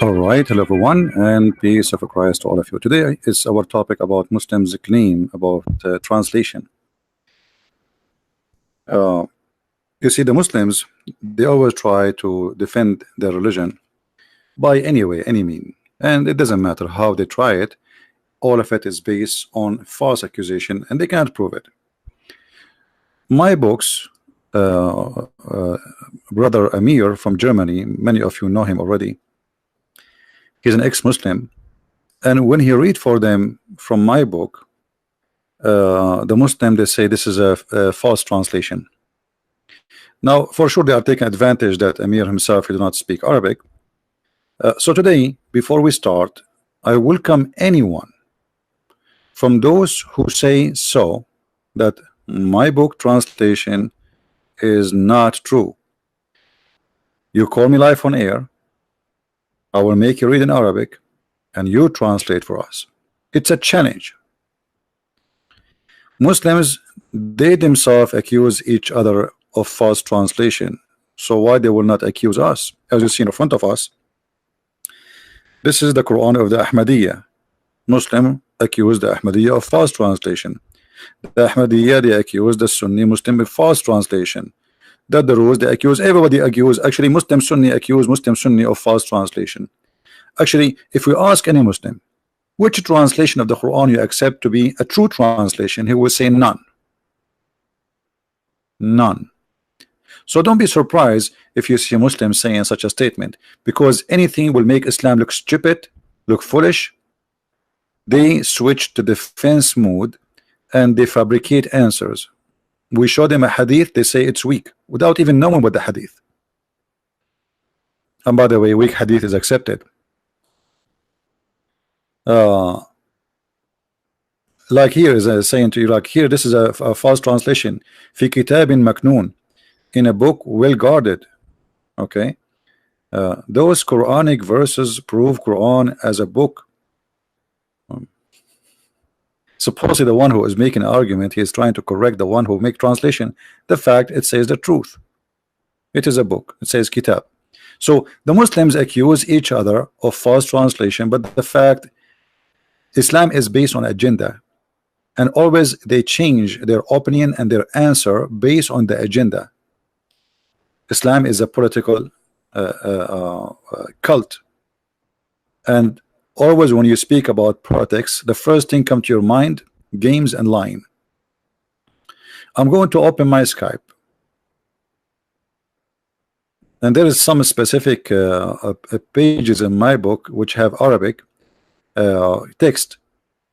All right, hello everyone, and peace of Christ to all of you. Today is our topic about Muslims' claim about translation. Uh, you see, the Muslims, they always try to defend their religion by any way, any mean, and it doesn't matter how they try it. All of it is based on false accusation, and they can't prove it. My books, uh, uh, brother Amir from Germany, many of you know him already. He's an ex-Muslim, and when he read for them from my book, the Muslim, they say this is a false translation. Now, for sure, they are taking advantage that Amir himself he do not speak Arabic. So today, before we start, I welcome anyone from those who say so that my book translation is not true. You call me live on air, I will make you read in Arabic, and you translate for us. It's a challenge. Muslims, they themselves accuse each other of false translation, so why they will not accuse us? As you see in front of us, this is the Quran of the Ahmadiyya. Muslim accuse the Ahmadiyya of false translation. The Ahmadiyya, they accuse the Sunni Muslim of false translation. The Druze, they accuse, everybody accuse, actually Muslim Sunni accuse Muslim Sunni of false translation. Actually, if we ask any Muslim which translation of the Quran you accept to be a true translation, he will say none. None. So don't be surprised if you see Muslims saying such a statement, because anything will make Islam look stupid, look foolish. They switch to defense mode and they fabricate answers. We show them a hadith, they say it's weak without even knowing what the hadith. And by the way, weak hadith is accepted. Like here is saying to you, like here, this is a false translation. Fi kitabin maknoon, in a book well guarded. Okay, those Quranic verses prove Quran as a book. Supposedly the one who is making an argument, he is trying to correct the one who make translation. The fact it says the truth. It is a book. It says kitab. So the Muslims accuse each other of false translation, but the fact Islam is based on agenda, and always they change their opinion and their answer based on the agenda. Islam is a political cult, and always when you speak about politics, the first thing come to your mind, games and lying. I'm going to open my Skype, and there is some specific pages in my book which have Arabic text.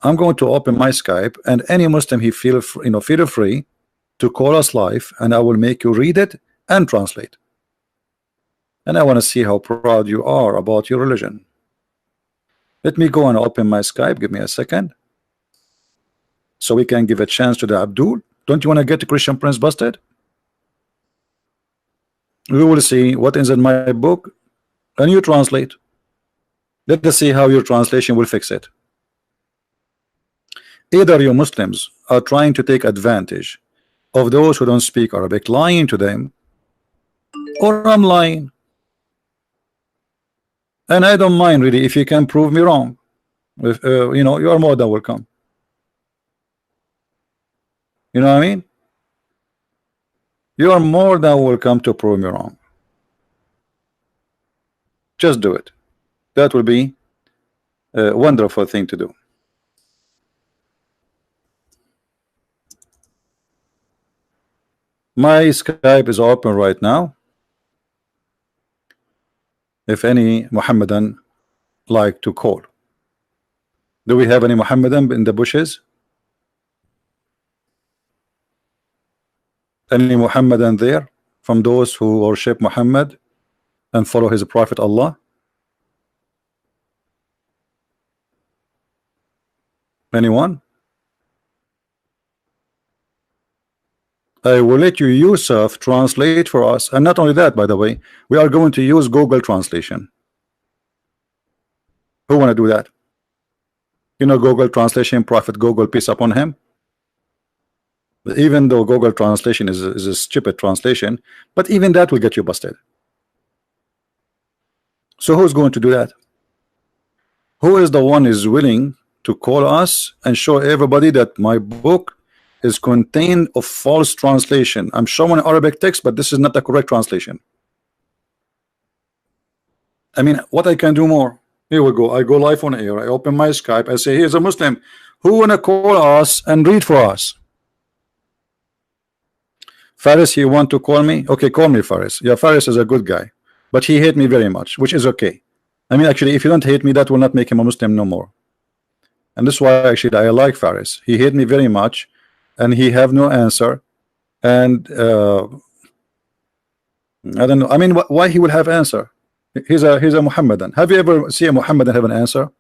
I'm going to open my Skype, and any Muslim he feel free to call us live, and I will make you read it and translate. And I want to see how proud you are about your religion. Let me go and open my Skype. Give me a second, so we can give a chance to the Abdul. Don't you want to get the Christian Prince busted? We will see what is in my book, and you translate. Let us see how your translation will fix it. Either you Muslims are trying to take advantage of those who don't speak Arabic, lying to them, or I'm lying. And I don't mind really if you can prove me wrong. If, you are more than welcome. You know what I mean? You are more than welcome to prove me wrong. Just do it. That will be a wonderful thing to do. My Skype is open right now. If any Muhammadan like to call. Do we have any Muhammadan in the bushes? Any Muhammadan there from those who worship Muhammad and follow his prophet Allah? Anyone? I will let you Yusuf translate for us, and not only that, by the way, we are going to use Google Translation. Who want to do that? You know Google Translation, Prophet Google, peace upon him. Even though Google Translation is a stupid translation, but even that will get you busted. So who's going to do that? Who is the one is willing to call us and show everybody that my book is contained of false translation? I'm showing Arabic text, but this is not the correct translation. I mean, what I can do more? Here we go. I go live on air. I open my Skype. I say, here's a Muslim who wanna call us and read for us. Faris, you want to call me? Okay, call me, Faris. Yeah, Faris is a good guy, but he hate me very much, which is okay. I mean, actually, if you don't hate me, that will not make him a Muslim no more. And this is why actually I like Faris. He hate me very much, and he have no answer. And I don't know. I mean, why he will have answer? He's a Muhammadan. Have you ever seen a Muhammadan have an answer?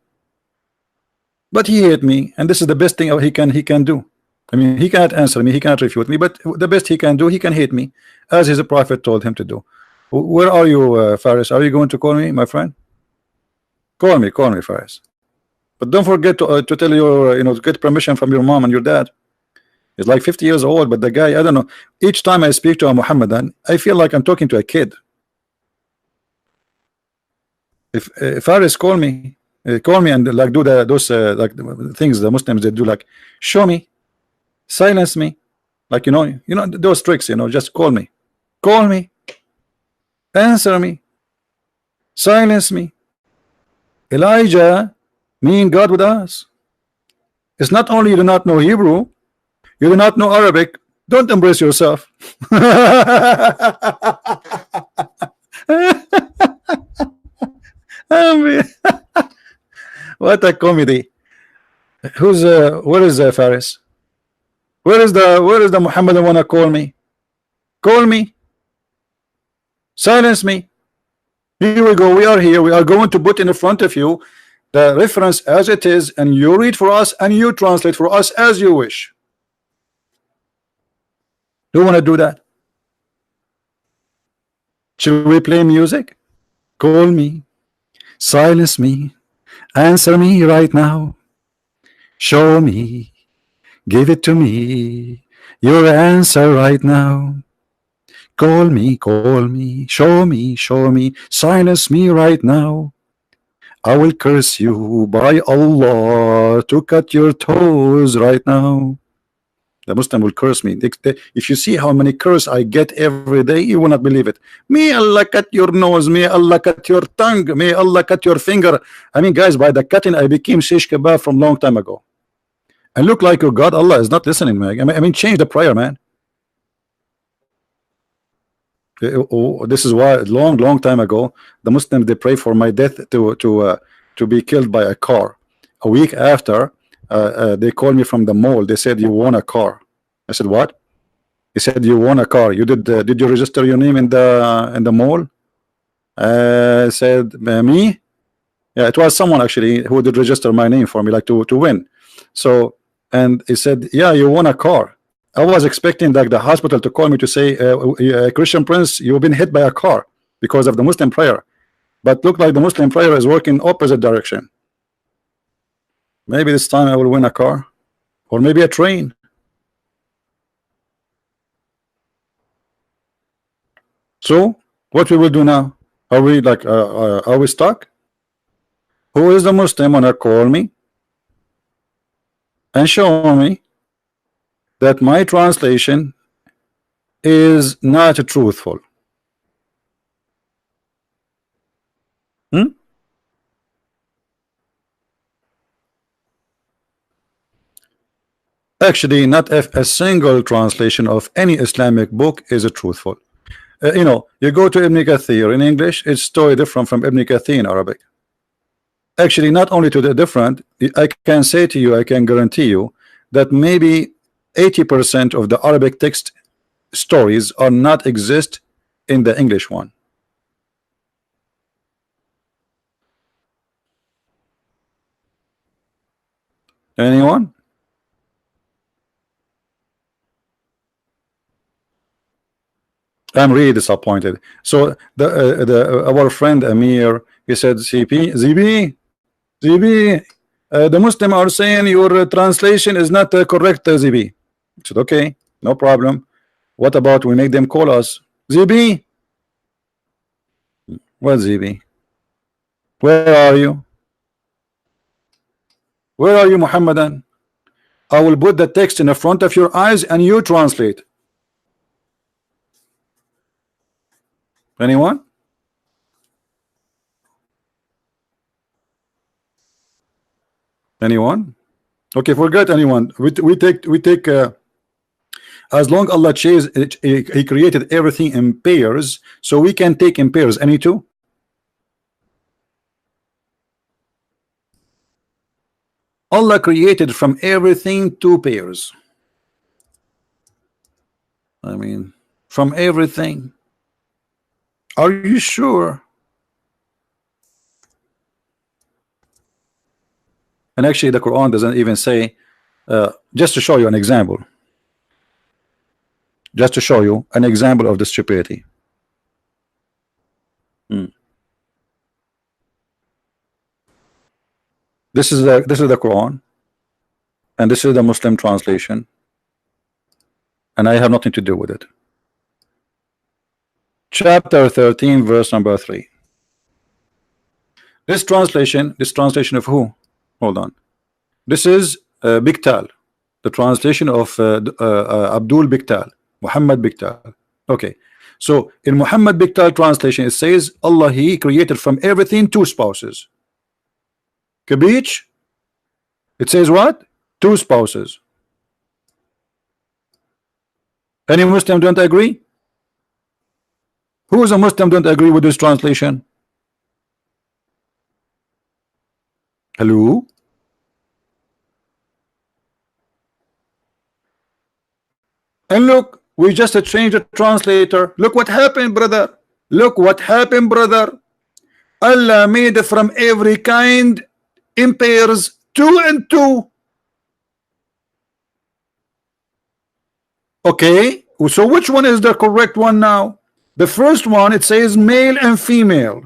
But he hate me, and this is the best thing he can do. I mean, he cannot answer me, he cannot refute me, but the best he can do, he can hate me, as his prophet told him to do. Where are you, Faris? Are you going to call me, my friend? Call me, Faris. But don't forget to tell your, to get permission from your mom and your dad. He's like 50 years old, but the guy, I don't know. Each time I speak to a Muhammadan, I feel like I'm talking to a kid. If Faris call me and like do those like things the Muslims they do, like show me, silence me, like those tricks, just call me, answer me, silence me. Elijah mean God with us. It's not only you do not know Hebrew, you do not know Arabic. Don't embrace yourself. What a comedy. Who's where is Faris? Where is the Muhammadan wanna call me? Call me. Silence me. Here we go. We are here. We are going to put in front of you the reference as it is, and you read for us and you translate for us as you wish. Do you want to do that? Should we play music? Call me. Silence me. Answer me right now. Show me. Give it to me. Your answer right now. Call me. Show me. Silence me right now. I will curse you by Allah to cut your toes right now. The Muslim will curse me. If you see how many curse I get every day, you will not believe it. May Allah cut your nose. May Allah cut your tongue. May Allah cut your finger. I mean, guys, by the cutting, I became shish kebab from long time ago. And look like your God, Allah is not listening, man. I mean, change the prayer, man. This is why long time ago the Muslims they pray for my death to be killed by a car. A week after they called me from the mall. They said you won a car. I said what? He said you won a car. You did you register your name in the mall? I said me. Yeah, it was someone actually who did register my name for me, like to win. So and he said yeah, you won a car. I was expecting like the hospital to call me to say Christian Prince, you've been hit by a car because of the Muslim prayer. But look like the Muslim prayer is working opposite direction. Maybe this time I will win a car, or maybe a train. So what we will do now? Are we like are we stuck? Who is the Muslim wanna call me and show me that my translation is not truthful? Actually, not if a single translation of any Islamic book is truthful. You go to Ibn Kathir in English, it's totally different from Ibn Kathir in Arabic. Actually, not only to the different, I can say to you, I can guarantee you that maybe 80% of the Arabic text stories are not exist in the English one. Anyone? I'm really disappointed. So our friend Amir, he said, ZB, the Muslim are saying your translation is not correct, ZB. I said, okay, no problem. What about we make them call us? ZB? What ZB? Where are you? Where are you, Muhammadan? I will put the text in the front of your eyes and you translate. Anyone? Anyone? Okay, forget anyone. We take as long Allah chose it, he created everything in pairs, so we can take in pairs. Any two? Allah created from everything two pairs. I mean, from everything. Are you sure? And actually the Quran doesn't even say, just to show you an example, just to show you an example of the stupidity. This is the Quran, and this is the Muslim translation, and I have nothing to do with it. Chapter 13, verse number 3. This translation of who? Hold on. This is Biktal, the translation of Abdul Biktal, Muhammad Biktal. Okay, so in Muhammad Biktal translation it says Allah, he created from everything two spouses. Kabich, it says what? Two spouses. Any Muslim don't agree? Who is a Muslim don't agree with this translation? Hello? And look, we just changed the translator. Look what happened, brother. Look what happened, brother. Allah made from every kind in pairs, 2 and 2. Okay, so which one is the correct one now? The first one, it says male and female.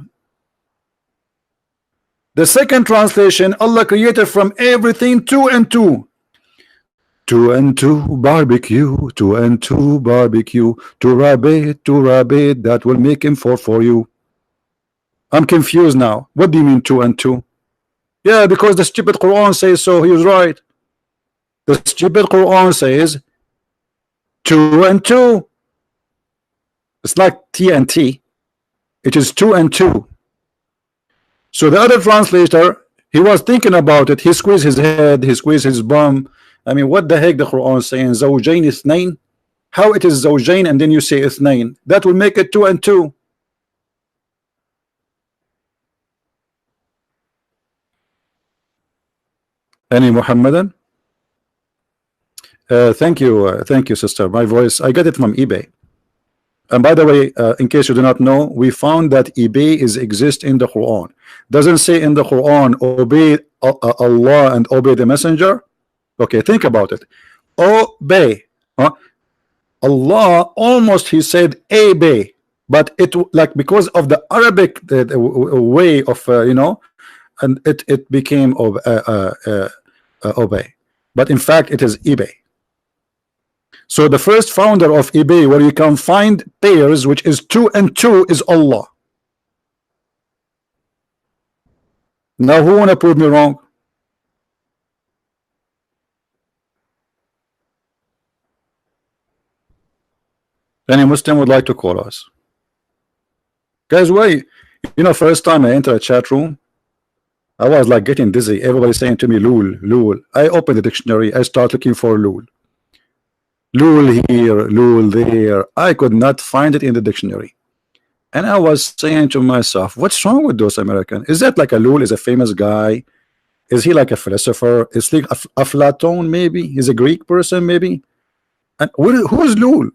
The second translation, Allah created from everything 2 and 2. 2 and 2 barbecue, 2 and 2 barbecue, 2 rabbit, that will make him 4 for you. I'm confused now. What do you mean 2 and 2? Yeah, because the stupid Quran says so. He was right. The stupid Quran says 2 and 2. It's like TNT. It is 2 and 2. So the other translator, he was thinking about it. He squeezed his head, he squeezed his bum. I mean, what the heck the Quran is saying? Zawjain ithnain? How it is Zawjain and then you say ithnain? That will make it 2 and 2. Any Muhammadan? Thank you, sister. My voice, I got it from eBay. And by the way, in case you do not know, we found that eBay is exist in the Quran. Doesn't say in the Quran obey Allah and obey the messenger. Okay, think about it. Obey. Allah almost he said obey, but it like because of the Arabic the way of you know, and it became obey. But in fact it is eBay. So the first founder of eBay, where you can find pairs, which is 2 and 2, is Allah. Now who wanna prove me wrong? Any Muslim would like to call us? Guys, why? You know, first time I enter a chat room, I was like getting dizzy. Everybody saying to me, Lul, Lul. I open the dictionary, I start looking for Lul. Lul here, Lul there. I could not find it in the dictionary. And I was saying to myself, what's wrong with those Americans? Is that like a Lul is a famous guy? Is he like a philosopher? Is he like Aflaton maybe? He's a Greek person maybe? And who is Lul?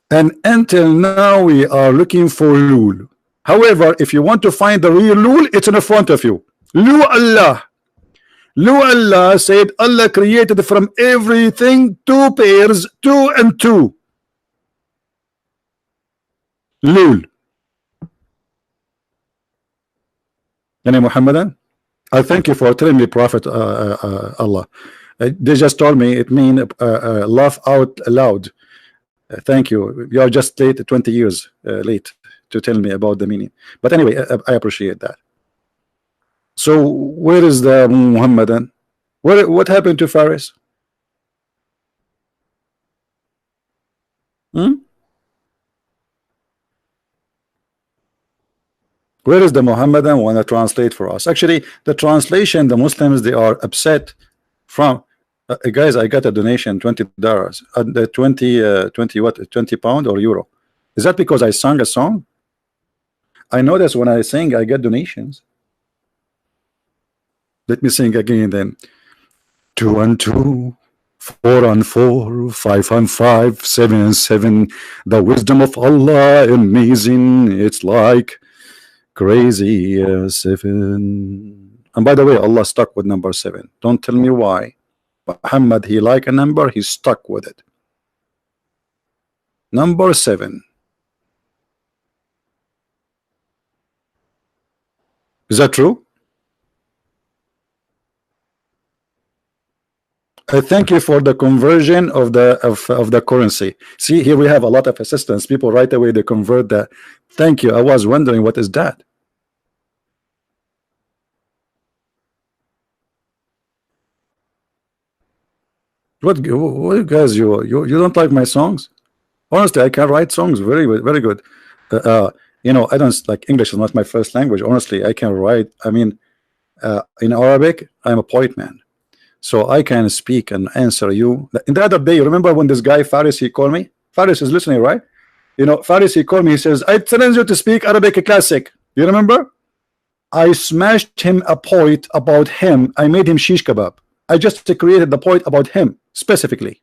And until now we are looking for Lul. However, if you want to find the real Lul, it's in front of you. Lu Allah. Lu Allah said Allah created from everything 2 pairs, 2 and 2. Lul. Yani Muhammadan, I thank you for telling me Prophet Allah. They just told me it means laugh out loud. Thank you. You are just late, 20 years late to tell me about the meaning. But anyway, I appreciate that. So where is the Muhammadan? What happened to Faris? Hmm? Where is the Muhammadan want to translate for us? Actually, the translation, the Muslims, they are upset from. Guys, I got a donation, $20. The 20 what, 20 pound or euro. Is that because I sang a song? I notice when I sing, I get donations. Let me sing again then. 2 and 2, 4 and 4, 5 and 5, 7 and 7. The wisdom of Allah amazing. It's like crazy 7. And by the way, Allah stuck with number 7. Don't tell me why. Muhammad, he like a number, he's stuck with it. Number 7. Is that true? I thank you for the conversion of the currency. See, here we have a lot of assistance. People right away they convert that. Thank you. I was wondering what is that. What guys, you don't like my songs? Honestly, I can write songs very good, very good. Uh, uh, I don't like English is not my first language. Honestly, I can write. I mean, in Arabic, I'm a poet man, so I can speak and answer you. In the other day, you remember when this guy Faris he called me? Faris is listening, right? Faris he called me. He says, "I challenge you to speak Arabic classic." You remember? I smashed him a point about him. I made him shish kebab. I just created the point about him specifically.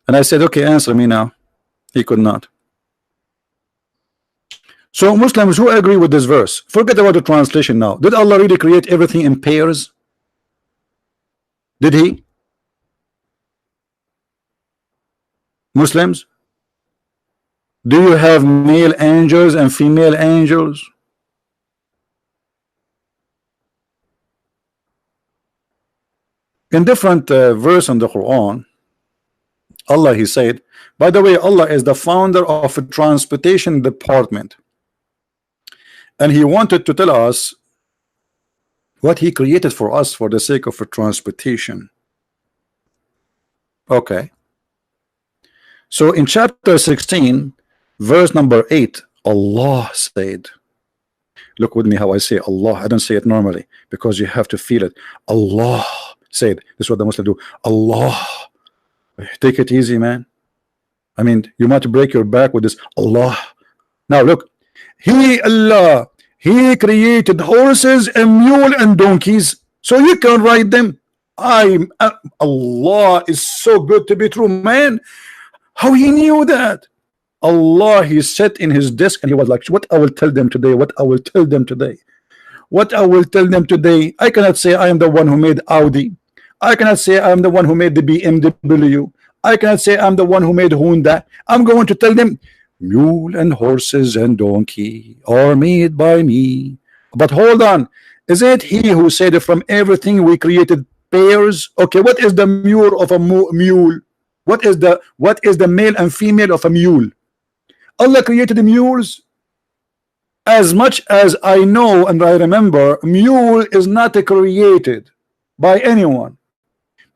And I said, okay, answer me now. He could not. So Muslims who agree with this verse, forget about the translation now. Did Allah really create everything in pairs? Did he? Muslims? Do you have male angels and female angels? In different verse in the Quran, Allah he said, by the way, Allah is the founder of a transportation department, and he wanted to tell us what he created for us for the sake of a transportation. Okay, so in chapter 16 verse number 8, Allah said, look with me how I say Allah. I don't say it normally because you have to feel it. Allah said, this is what the Muslims do. Allah, take it easy, man. I mean, you might break your back with this Allah. Now look, He, Allah, He created horses and mule and donkeys so you can ride them. Allah is so good to be true, man. How He knew that? Allah, He sat in His desk and He was like, what I will tell them today, what I will tell them today, what I will tell them today. I cannot say I am the one who made Audi. I cannot say I am the one who made the BMW. I cannot say I'm the one who made Honda. I'm going to tell them mule and horses and donkey are made by me. But hold on, is it He who said from everything we created pairs? Okay, what is the mule of a mule? What is the male and female of a mule? Allah created the mules. As much as I know and I remember, mule is not created by anyone.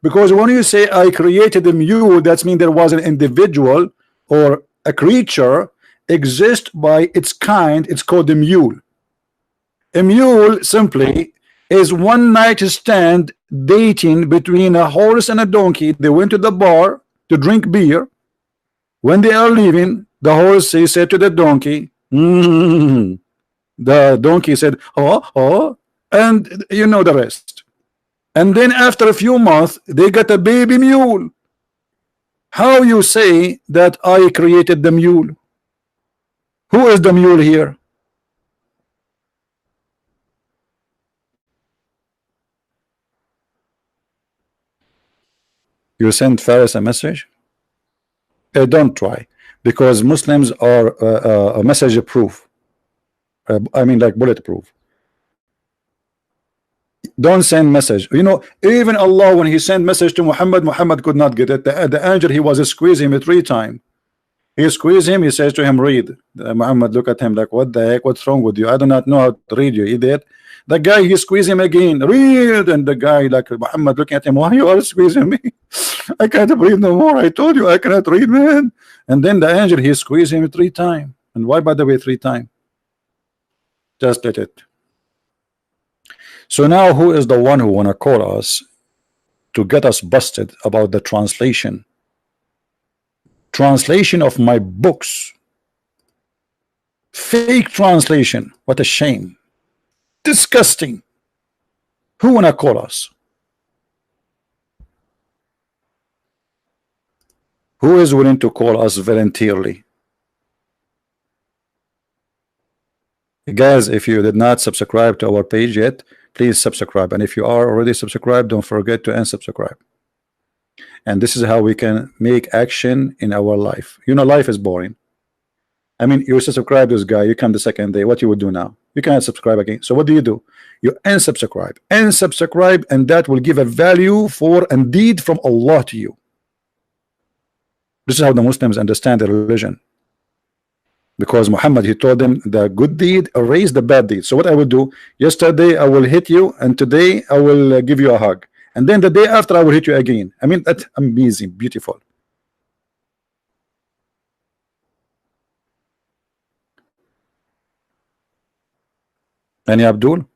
Because when you say I created a mule, that means there was an individual or a creature exist by its kind. It's called a mule. A mule simply is one night stand dating between a horse and a donkey. They went to the bar to drink beer. When they are leaving, the horse he said to the donkey, the donkey said, oh, oh, and you know the rest. And then after a few months, they got a baby mule. How you say that I created the mule? Who is the mule here? You send Faris a message? Don't try, because Muslims are a message proof. I mean, like bulletproof. Don't send message. Even Allah, when He sent message to Muhammad, Muhammad could not get it. The angel, he was squeezing him 3 times. He squeezes him. He says to him, read. Muhammad look at him like, what the heck? What's wrong with you? I do not know how to read, you idiot. The guy, he squeezes him again, read. And the guy, like Muhammad looking at him, why you are squeezing me? I can't breathe no more. I told you I cannot read, man. And then the angel, he squeezed him 3 times. And why, by the way, 3 times? Just let it. So now who is the one who wanna call us to get us busted about the translation of my books? Fake translation. What a shame. Disgusting. Who wanna call us? Who is willing to call us voluntarily? Guys, if you did not subscribe to our page yet, please subscribe. And if you are already subscribed, don't forget to unsubscribe. And this is how we can make action in our life. You know, life is boring. I mean, you subscribe to this guy, you come the second day, what you would do now? You cannot subscribe again. So what do? You unsubscribe, and that will give a value for and deed from Allah to you. This is how the Muslims understand the religion. Because Muhammad, he told them the good deed erase the bad deed. So what I will do, yesterday I will hit you, and today I will give you a hug, and then the day after I will hit you again. I mean, that's amazing, beautiful. Any Abdul?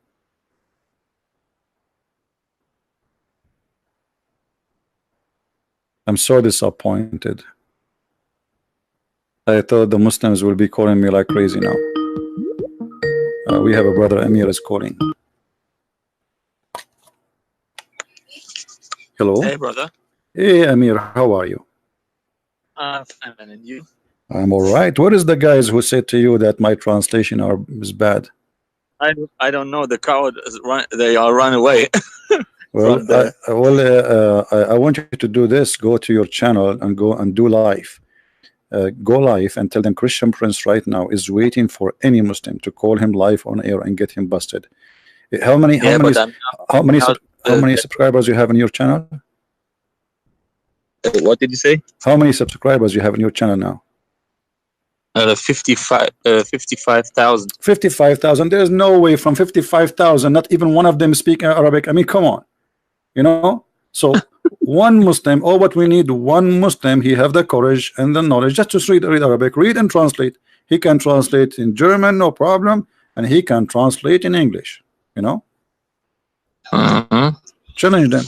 I'm so disappointed. I thought the Muslims will be calling me like crazy now. We have a brother Amir is calling. Hello. Hey, brother. Hey, Amir, how are you? Fine, and you? I'm all right. What is the guys who said to you that my translation is bad? I don't know. The coward is they are run away. Well, I want you to do this. Go to your channel and go and do live. Go live and tell them Christian Prince right now is waiting for any Muslim to call him live on air and get him busted. How many subscribers you have in your channel? What did you say? How many subscribers you have in your channel now? 55,000. 55,000. There's no way from 55,000, not even one of them speak Arabic. I mean, come on, you know. So one Muslim, all what we need, one Muslim, he have the courage and the knowledge just to read Arabic, read and translate. He can translate in German, no problem, and he can translate in English, you know. Challenge them.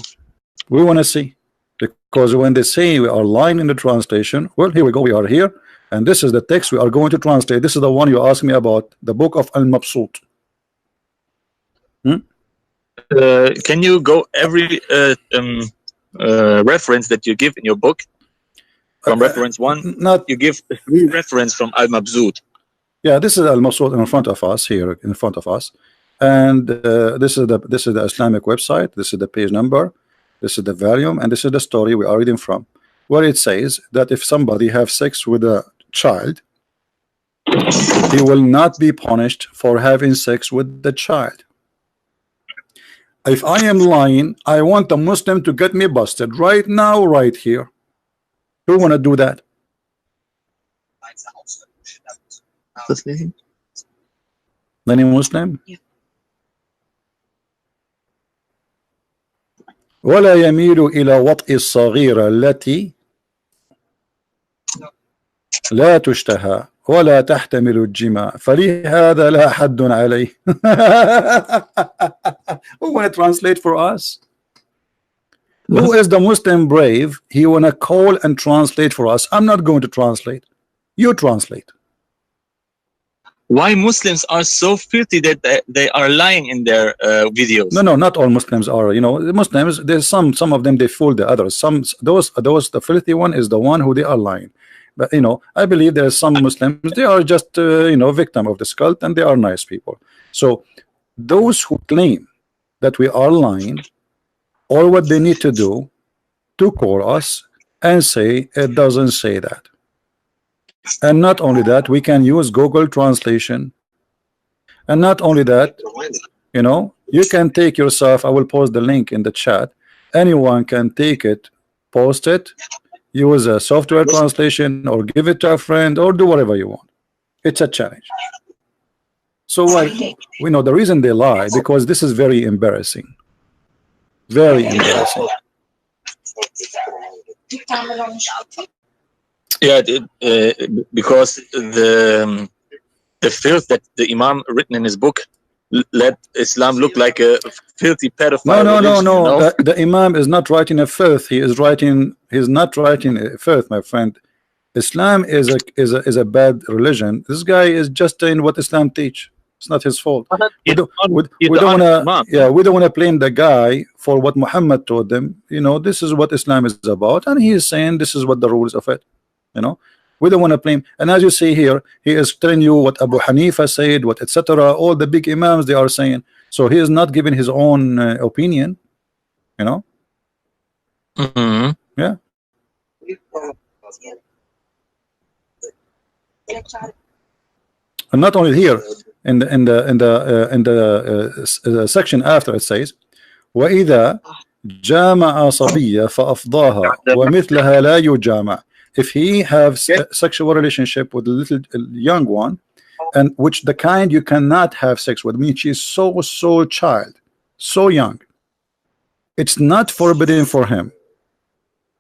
We want to see, because when they say we are lying in the translation, well, here we go, we are here, and this is the text we are going to translate. This is the one you asked me about, the book of Al-Mabsut. Can you go every reference that you give in your book from reference 1? Not you give 3 reference from Al-Mabsut. Yeah, this is Al-Mabsut in front of us here, in front of us, and this is the Islamic website. This is the page number. This is the volume, and this is the story we are reading from, where it says that if somebody have sex with a child, he will not be punished for having sex with the child. If I am lying, I want a Muslim to get me busted right now, right here. Who want to do that? Any Muslim? ولا يميل إلى وطئ الصغيرة التي لا تشتهى ولا تحتمل الجماع فلهذا لا حد عليه. Who want to translate for us? Who is the Muslim brave? He want to call and translate for us. I'm not going to translate. You translate. Why Muslims are so filthy that they are lying in their videos? No, not all Muslims are. You know, the Muslims, there's some of them, they fool the others. Those the filthy one is the one who they are lying. But you know, I believe there are some Muslims, they are just you know, victim of this cult, and they are nice people. So those who claim that we are lying, all what they need to do to call us and say it doesn't say that. And not only that, we can use Google translation. And not only that, you know, you can take yourself, I will post the link in the chat, anyone can take it, post it, use a software translation or give it to a friend or do whatever you want. It's a challenge. So we know the reason they lie, because this is very embarrassing. Very embarrassing. Yeah, because the filth that the Imam written in his book let Islam look like a filthy pedophile. No. You know? The Imam is not writing a filth. He's not writing a filth, my friend. Islam is a bad religion. This guy is just saying what Islam teach. It's not his fault. We don't want to blame the guy for what Muhammad told them. You know, this is what Islam is about, and he is saying this is what the rules of it. You know, we don't want to blame. And as you see here, he is telling you what Abu Hanifa said, what etc. All the big imams they are saying. So he is not giving his own opinion. You know. Yeah. And not only here, in the section after it says, وَإِذَا جَامَعَ صَبِيَّ فَأَفْضَاهَا وَمِثْلَهَا لَا يُجَامَعَ. If he have sexual relationship with a little young one, and which the kind you cannot have sex with, I mean she is so child, so young, it's not forbidden for him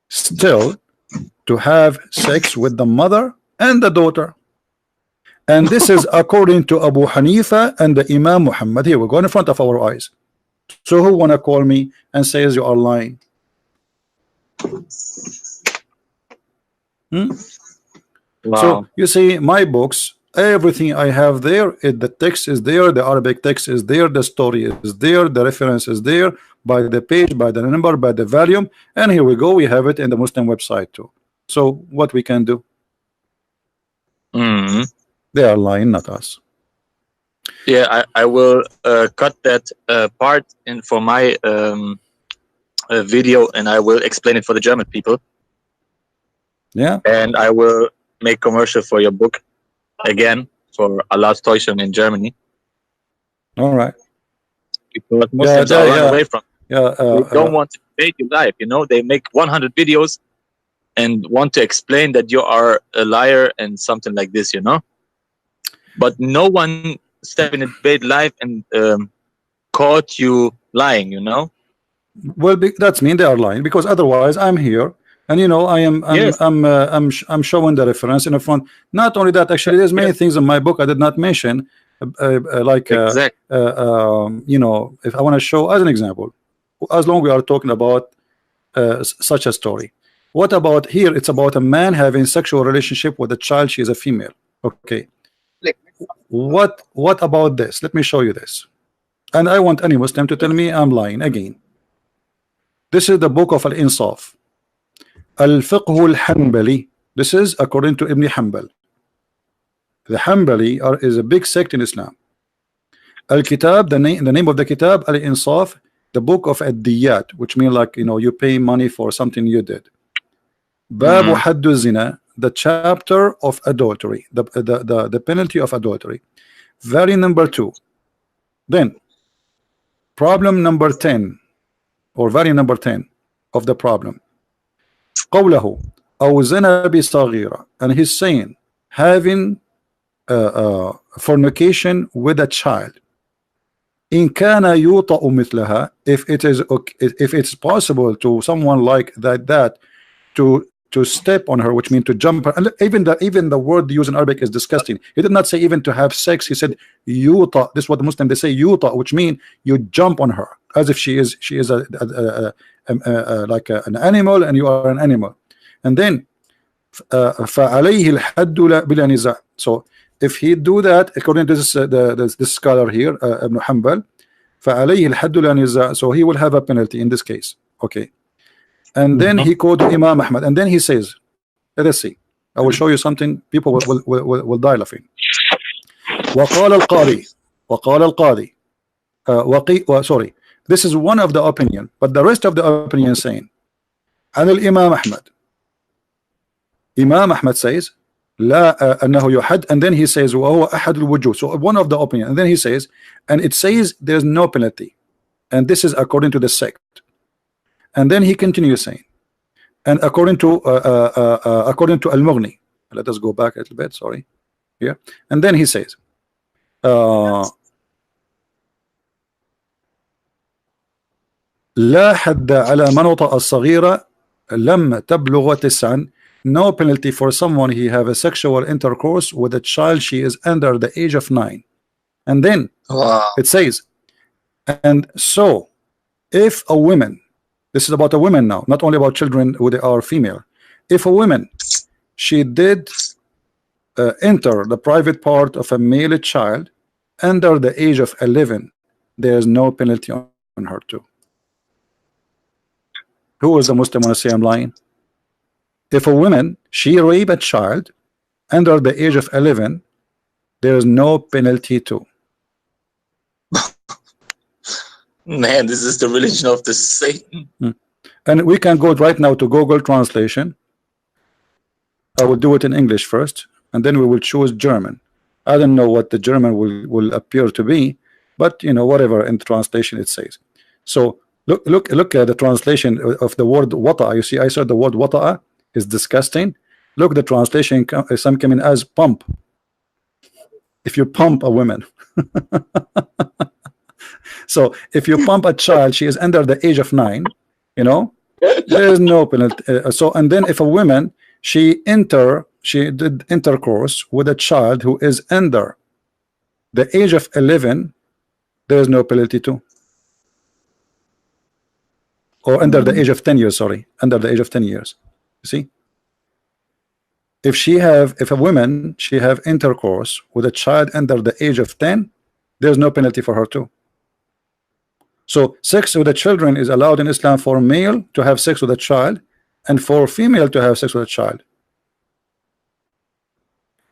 still to have sex with the mother and the daughter. And this is according to Abu Hanifa and the Imam Muhammad. Here, we're going in front of our eyes. So who wanna call me and says you are lying? Wow. So you see, my books, everything I have there, the text is there, the Arabic text is there, the story is there, the reference is there, by the page, by the number, by the volume, and here we go, we have it in the Muslim website too. So what we can do? They are lying, not us. Yeah, I will cut that part in for my video, and I will explain it for the German people. Yeah. And I will make commercial for your book again for Allah's Täuschung in Germany. All right. Because Muslims are run away from. They don't want to make you live. You know, they make 100 videos and want to explain that you are a liar and something like this. You know. But no one stepped in a debate live and caught you lying, you know. Well, that's mean they are lying, because otherwise I'm here, and you know I'm showing the reference in the front. Not only that, actually, there's many things in my book I did not mention, like you know, if I want to show as an example, as long we are talking about such a story. What about here? It's about a man having sexual relationship with a child. She is a female. Okay. What about this? Let me show you this, and I want any Muslim to tell me I'm lying again. This is the book of Al-Insaf, Al-Fiqh Al-Hanbali. This is according to Ibn Hanbal. The Hanbali is a big sect in Islam. Al-Kitab, the name of the Kitab, Al-Insaf, the book of Ad-Diyat, which means, like, you know, you pay money for something you did. Babu Haddu Zina, the chapter of adultery, the penalty of adultery. Volume number 2. Then problem number 10, or volume number 10 of the problem. قوله أو زنا بصغيرة, and he's saying having fornication with a child. إن كان يوطأ مثلها, if it's possible to someone like that to step on her, which means to jump her. And even the word used in Arabic is disgusting. He did not say even to have sex. He said yuta. This is what the Muslim they say, yuta, which means you jump on her as if she is like an animal and you are an animal. And then فعليه الحد بلا نزاع. So if he do that, according to this scholar here, Ibn Hanbal, فعليه الحد لا نزاع. So he will have a penalty in this case. Okay. And then he quoted Imam Ahmad, and then he says, let us see, I will show you something people will die laughing. وقال القاضي sorry, this is one of the opinion, but the rest of the opinion saying عن الإمام أحمد. Imam Ahmad says لا أنه يحد, and then he says وهو أحد الوجوه. So one of the opinion, and then he says, and it says there's no penalty, and this is according to the sect. And then he continues saying, And according to Al-Mughni, let us go back a little bit, sorry, here. And then he says لا حد على من وطأ الصغيرة لم تبلغ 9. No penalty for someone he have a sexual intercourse with a child she is under the age of 9. And then it says, and so if a woman, this is about a woman now, not only about children who they are female. If a woman, she did enter the private part of a male child under the age of 11, there is no penalty on her too. Who is the Muslim want to say I'm lying? If a woman, she rape a child under the age of 11, there is no penalty too. Man, this is the religion of the Satan. And we can go right now to Google translation. I will do it in English first, and then we will choose German. I don't know what the German will appear to be, but you know, whatever in the translation it says. So look at the translation of the word wata'a. You see, I said the word wata'a is disgusting. Look, the translation some coming as pump. If you pump a woman. So if you pump a child, she is under the age of 9, you know, there is no penalty. So, and then if a woman, she did intercourse with a child who is under the age of 11, there is no penalty too. Or under the age of 10 years, sorry, under the age of 10 years. You see? If a woman, she have intercourse with a child under the age of 10, there's no penalty for her too. So sex with the children is allowed in Islam for male to have sex with a child and for female to have sex with a child.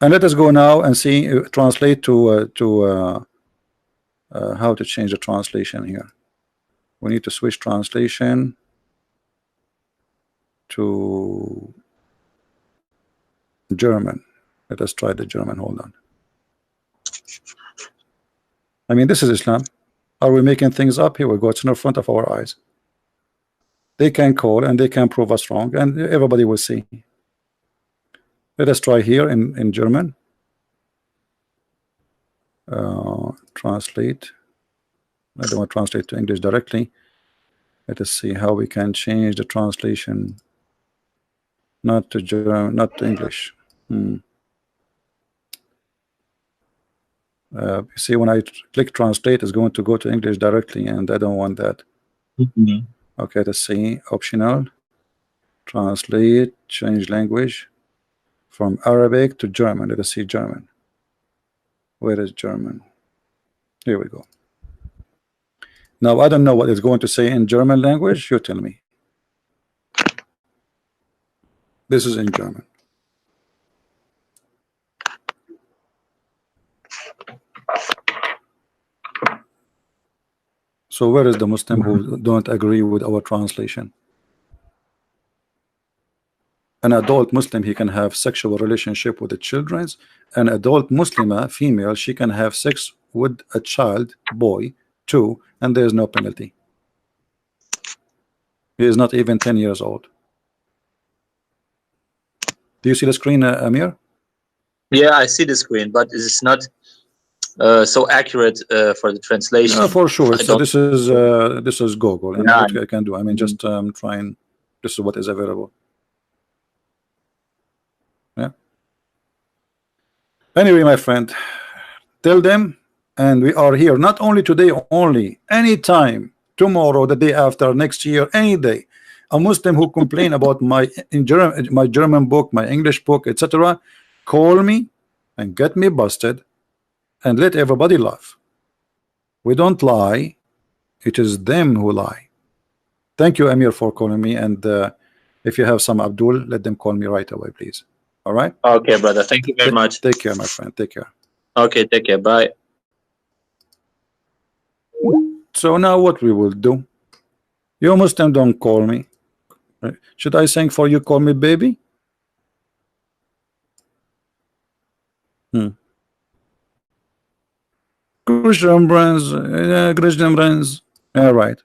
And let us go now and see, translate to how to change the translation here. We need to switch translation to German. Let us try the German. Hold on. I mean, this is Islam. Are we making things up? Here we go. It's in the front of our eyes. They can call and they can prove us wrong, and everybody will see. Let us try here in German. Translate. I don't want to translate to English directly. Let us see how we can change the translation. Not to German, not to English. You see, when I click translate, it's going to go to English directly, and I don't want that. Okay, let's see. Optional. Translate. Change language from Arabic to German. Let us see German. Where is German? Here we go. Now I don't know what it's going to say in German language. You tell me. This is in German. So where is the Muslim who don't agree with our translation? An adult Muslim, he can have sexual relationship with the children. An adult Muslima, female, she can have sex with a child, boy, too, and there is no penalty. He is not even 10 years old. Do you see the screen, Amir? Yeah, I see the screen, but it's not so accurate for the translation. Yeah, for sure. So this is Google, and what I can do. I mean, just trying. This is what is available. Yeah. Anyway, my friend, tell them, and we are here not only today, only anytime, tomorrow, the day after, next year, any day. A Muslim who complain about my German book, my English book, etc., call me and get me busted, and let everybody laugh. We don't lie. It is them who lie. Thank you, Amir, for calling me. And if you have some Abdul, let them call me right away, please. All right? Okay, brother. Thank you very much. Take care, my friend. Take care. Okay, take care. Bye. So now what we will do? You Muslim don't call me. Should I sing for you, call me baby? Christian brands, Christian brands. All right.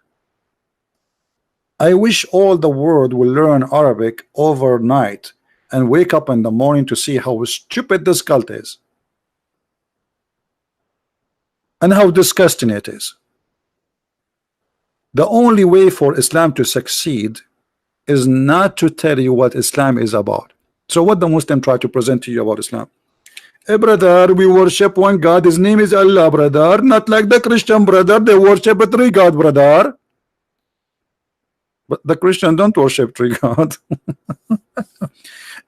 I wish all the world will learn Arabic overnight and wake up in the morning to see how stupid this cult is and how disgusting it is. The only way for Islam to succeed is not to tell you what Islam is about. So what the Muslim try to present to you about Islam? Hey brother, we worship one God, his name is Allah, brother. Not like the Christian, brother, they worship a three God, brother. But the Christian don't worship three God.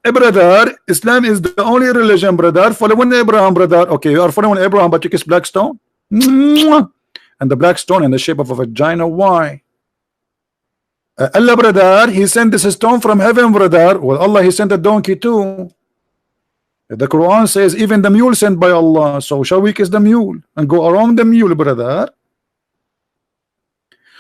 Hey brother, Islam is the only religion, brother, following Abraham, brother. Okay, you are following Abraham, but you kiss black stone. And the black stone in the shape of a vagina, why? Allah, brother, he sent this stone from heaven, brother. Well, Allah, he sent a donkey too. The Quran says even the mule sent by Allah. So shall we kiss the mule and go around the mule, brother?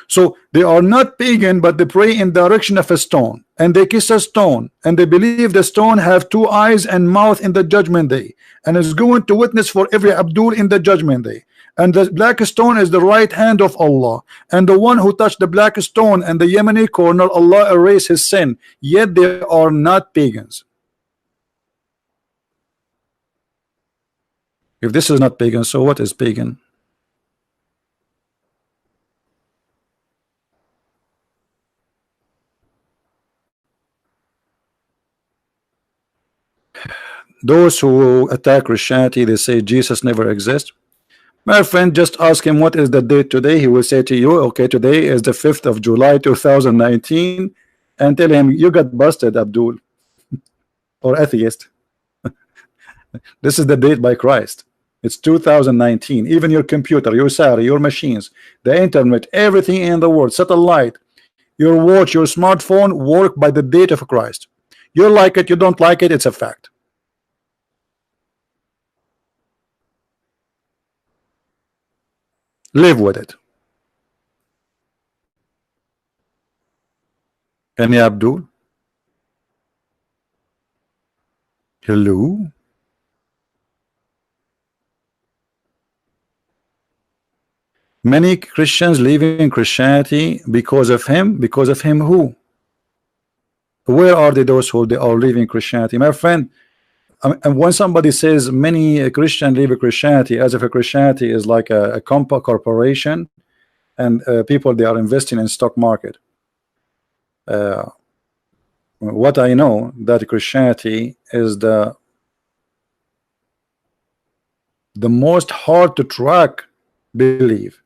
So they are not pagan, but they pray in the direction of a stone, and they kiss a stone, and they believe the stone have two eyes and mouth in the judgment day, and is going to witness for every Abdul in the judgment day. And the black stone is the right hand of Allah, and the one who touched the black stone and the Yemeni corner, Allah erase his sin. Yet they are not pagans. If this is not pagan, so what is pagan? Those who attack Christianity, they say Jesus never exists. My friend, just ask him what is the date today. He will say to you, okay, today is the 5th of July 2019, and tell him you got busted, Abdul, or atheist. This is the date by Christ. It's 2019. Even your computer, your Sari, your machines, the internet, everything in the world, satellite, your watch, your smartphone work by the date of Christ. You like it, you don't like it, it's a fact. Live with it. Any Abdul? Hello? Many Christians leaving Christianity because of him. Because of him who? Where are they, those who they are leaving Christianity? My friend, and when somebody says many Christians leave Christianity, as if a Christianity is like a corporation, and people they are investing in stock market. What I know that Christianity is the most hard to track belief.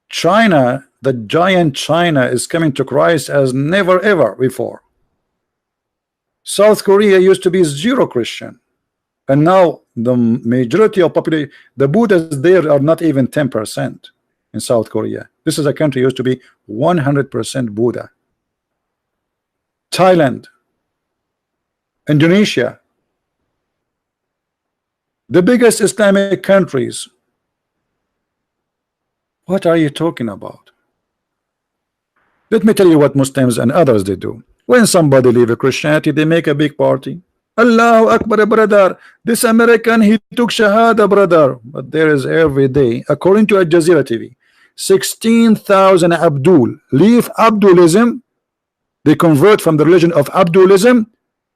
China, the giant China, is coming to Christ as never ever before. South Korea used to be zero Christian, and now the majority of population, the Buddhists there are not even 10% in South Korea. This is a country used to be 100% Buddha. Thailand, Indonesia, the biggest Islamic countries. What are you talking about? Let me tell you what Muslims and others they do. When somebody leave a Christianity, they make a big party. Allahu Akbar, brother. This American, he took Shahada, brother. But there is every day, according to Al Jazeera TV, 16,000 Abdul leave Abdulism. They convert from the religion of Abdulism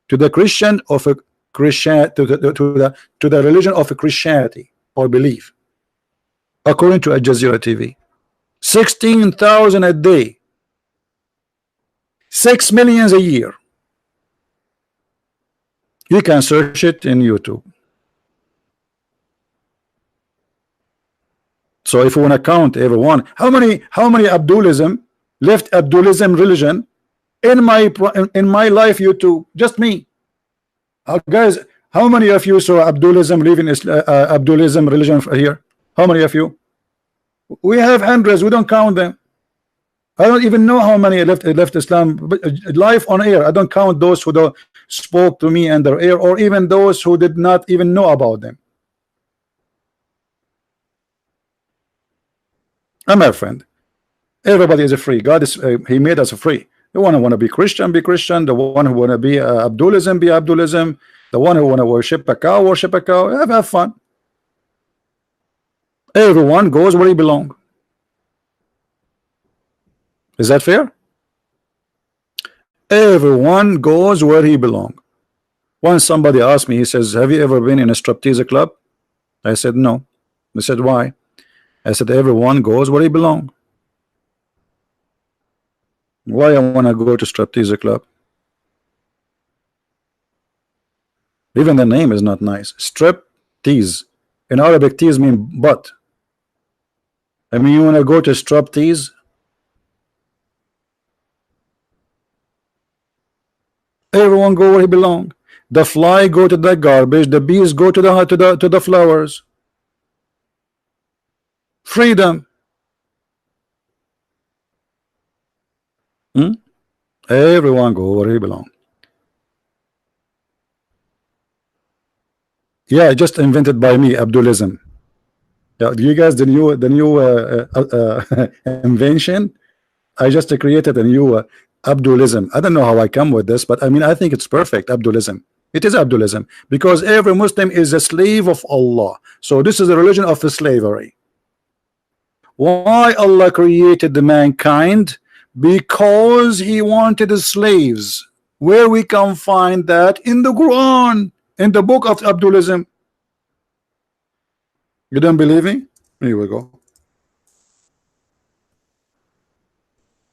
to the Christian of a Christian to the religion of a Christianity or belief. According to Al Jazeera TV, 16,000 a day, 6 million a year. You can search it in YouTube. So if you want to count everyone, how many Abdulism left Abdulism religion in my life YouTube? Just me. Guys, how many of you saw Abdulism leaving Abdulism religion here? How many of you? We have hundreds. We don't count them. I don't even know how many left Islam. But live on air, I don't count those who spoke to me under air, or even those who did not even know about them. And my friend, everybody is free. God is He made us free. The one who want to be Christian, be Christian. The one who want to be Abdulism, be Abdulism. The one who want to worship a cow, worship a cow. Have fun. Everyone goes where he belongs. Is that fair? Everyone goes where he belongs. Once somebody asked me, he says, have you ever been in a striptease club? I said no. He said, why? I said, everyone goes where he belongs. Why I want to go to striptease club? Even the name is not nice. Strip tease. In Arabic, tease means butt. I mean, you want to go to striptease? Everyone go where he belong. The fly go to the garbage. The bees go to the flowers. Freedom. Everyone go where he belong. Yeah, just invented by me, Abdulism. Yeah, you guys, the new invention. I just created a new Abdulism. I don't know how I come with this, but I mean, I think it's perfect. Abdulism. It is Abdulism because every Muslim is a slave of Allah. So this is a religion of slavery. Why Allah created the mankind? Because He wanted slaves. Where we can find that in the Quran, in the book of Abdulism. You don't believe me? Here we go.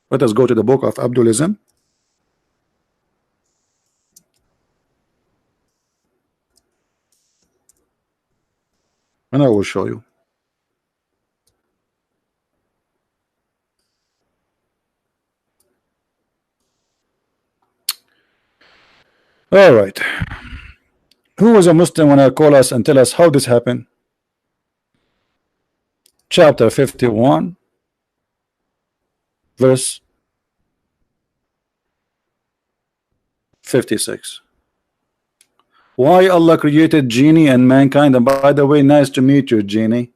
Let us go to the book of Abdulism. And I will show you. All right. Who was a Muslim when I call us and tell us how this happened? Chapter 51, verse 56. Why Allah created genie and mankind? And by the way, nice to meet you, genie.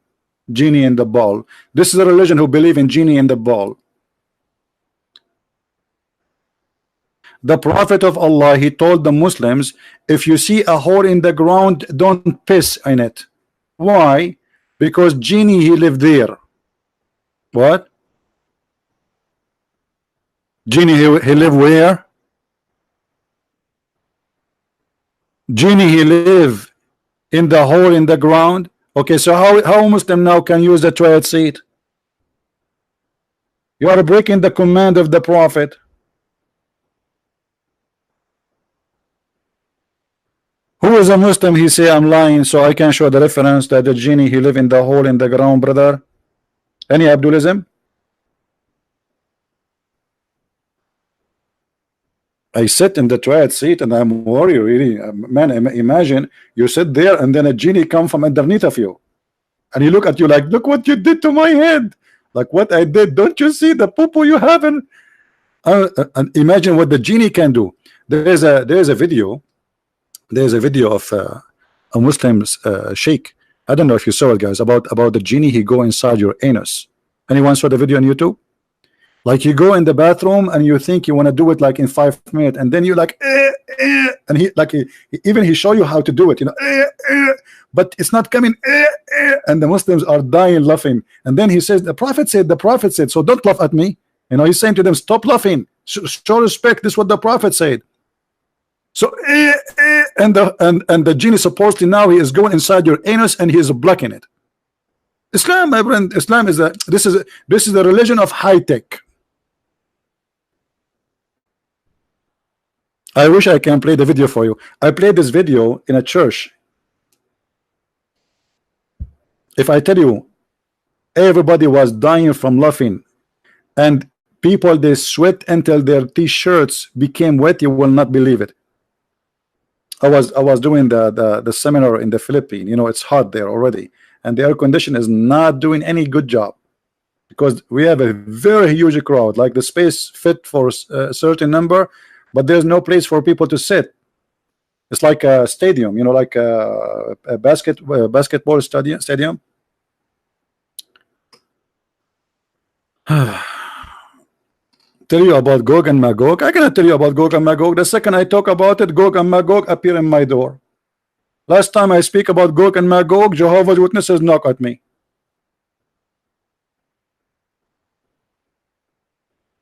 Genie in the ball. This is a religion who believe in genie in the ball. The Prophet of Allah, he told the Muslims, if you see a hole in the ground, don't piss in it. Why? Because genie, he lived there. What? Genie, he lived where? Genie, he live in the hole in the ground. Okay, so how Muslim now can use the toilet seat? You are breaking the command of the Prophet. Who is a Muslim? He say I'm lying, so I can show the reference that the genie he live in the hole in the ground, brother. Any Abdulism? I sit in the toilet seat and I'm worried, really. Man, imagine you sit there and then a genie come from underneath of you and he look at you like, look what you did to my head. Like what I did. Don't you see the poo-poo you have in? And imagine what the genie can do. There's a video. There's a video of a Muslim sheikh. I don't know if you saw it, guys, about the genie. He go inside your anus. Anyone saw the video on YouTube? Like you go in the bathroom and you think you want to do it like in 5 minutes, and then you like and he show you how to do it, you know, but it's not coming, and the Muslims are dying laughing. And then he says, the Prophet said, so don't laugh at me. You know, he's saying to them, stop laughing, show respect. This is what the Prophet said. So and the genie supposedly now he is going inside your anus and he is blocking it. Islam, my friend, Islam is this is the religion of high tech. I wish I can play the video for you. I played this video in a church. If I tell you everybody was dying from laughing and people they sweat until their t-shirts became wet, you will not believe it. I was doing the seminar in the Philippines. You know, it's hot there already, and the air condition is not doing any good job because we have a very huge crowd. Like the space fit for a certain number, but there's no place for people to sit. It's like a stadium, you know, like a basketball stadium. Tell you about Gog and Magog. I cannot tell you about Gog and Magog. The second I talk about it, Gog and Magog appear in my door. Last time I speak about Gog and Magog, Jehovah's Witnesses knock at me.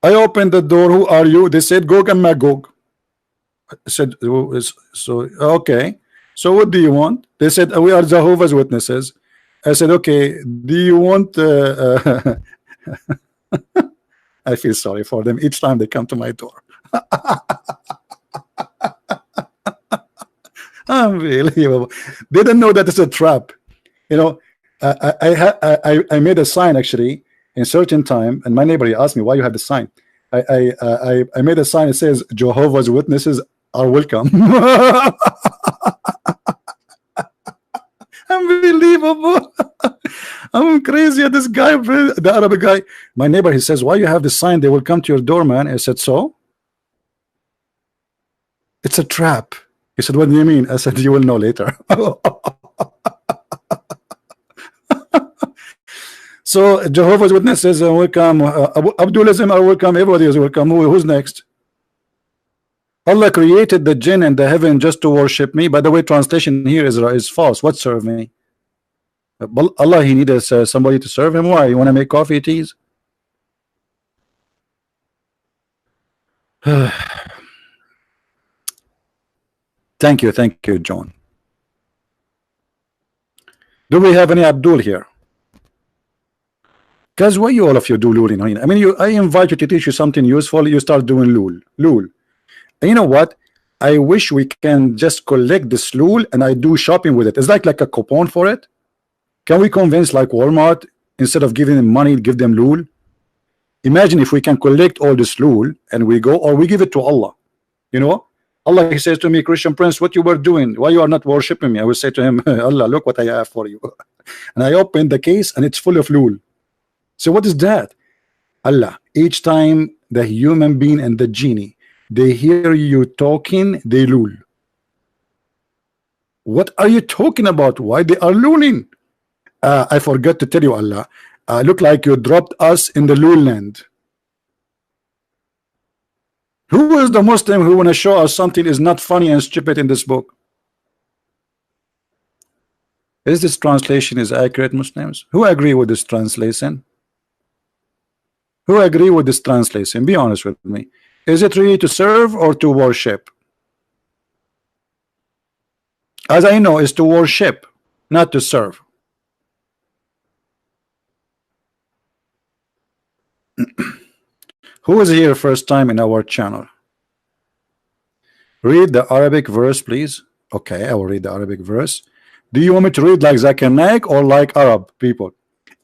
I opened the door. Who are you? They said Gog and Magog. I said, so okay. So what do you want? They said, we are Jehovah's Witnesses. I said, okay. Do you want? I feel sorry for them each time they come to my door. Unbelievable. They didn't know that it's a trap. You know, I made a sign actually in certain time, and my neighbor, he asked me why you have the sign. I made a sign that says Jehovah's Witnesses are welcome. Unbelievable. I'm crazy at this guy, the Arabic guy. My neighbor, he says, why you have the sign? They will come to your door, man. I said, so? It's a trap. He said, what do you mean? I said, you will know later. So Jehovah's Witnesses are welcome. Abdulism are welcome. Everybody is welcome. Who's next? Allah created the jinn and the heaven just to worship me. By the way, translation here is false. What serve me? Allah, he needed somebody to serve him. Why? You want to make coffee, teas? Thank you, John. Do we have any Abdul here? Guys, why you all of you do looling? I mean, I invite you to teach you something useful. You start doing lul. And you know what? I wish we can just collect this lul and I do shopping with it. It's like a coupon for it. Can we convince like Walmart, instead of giving them money, give them lul? Imagine if we can collect all this lul and we go, or we give it to Allah. You know, Allah, he says to me, Christian Prince, what you were doing, why you are not worshiping me? I will say to him, Allah, look what I have for you. And I open the case and it's full of lul. So what is that? Allah, each time the human being and the genie, they hear you talking, they lul. What are you talking about? Why they are lulling? I forgot to tell you, Allah, look like you dropped us in the lul land. Who is the Muslim who want to show us something is not funny and stupid in this book? Is this translation is accurate, Muslims? Who agree with this translation? Who agree with this translation? Be honest with me. Is it really to serve or to worship? As I know, it's to worship, not to serve. Who is here first time in our channel? Read the Arabic verse, please. Okay, I will read the Arabic verse. Do you want me to read like Zakir Naik or like Arab people?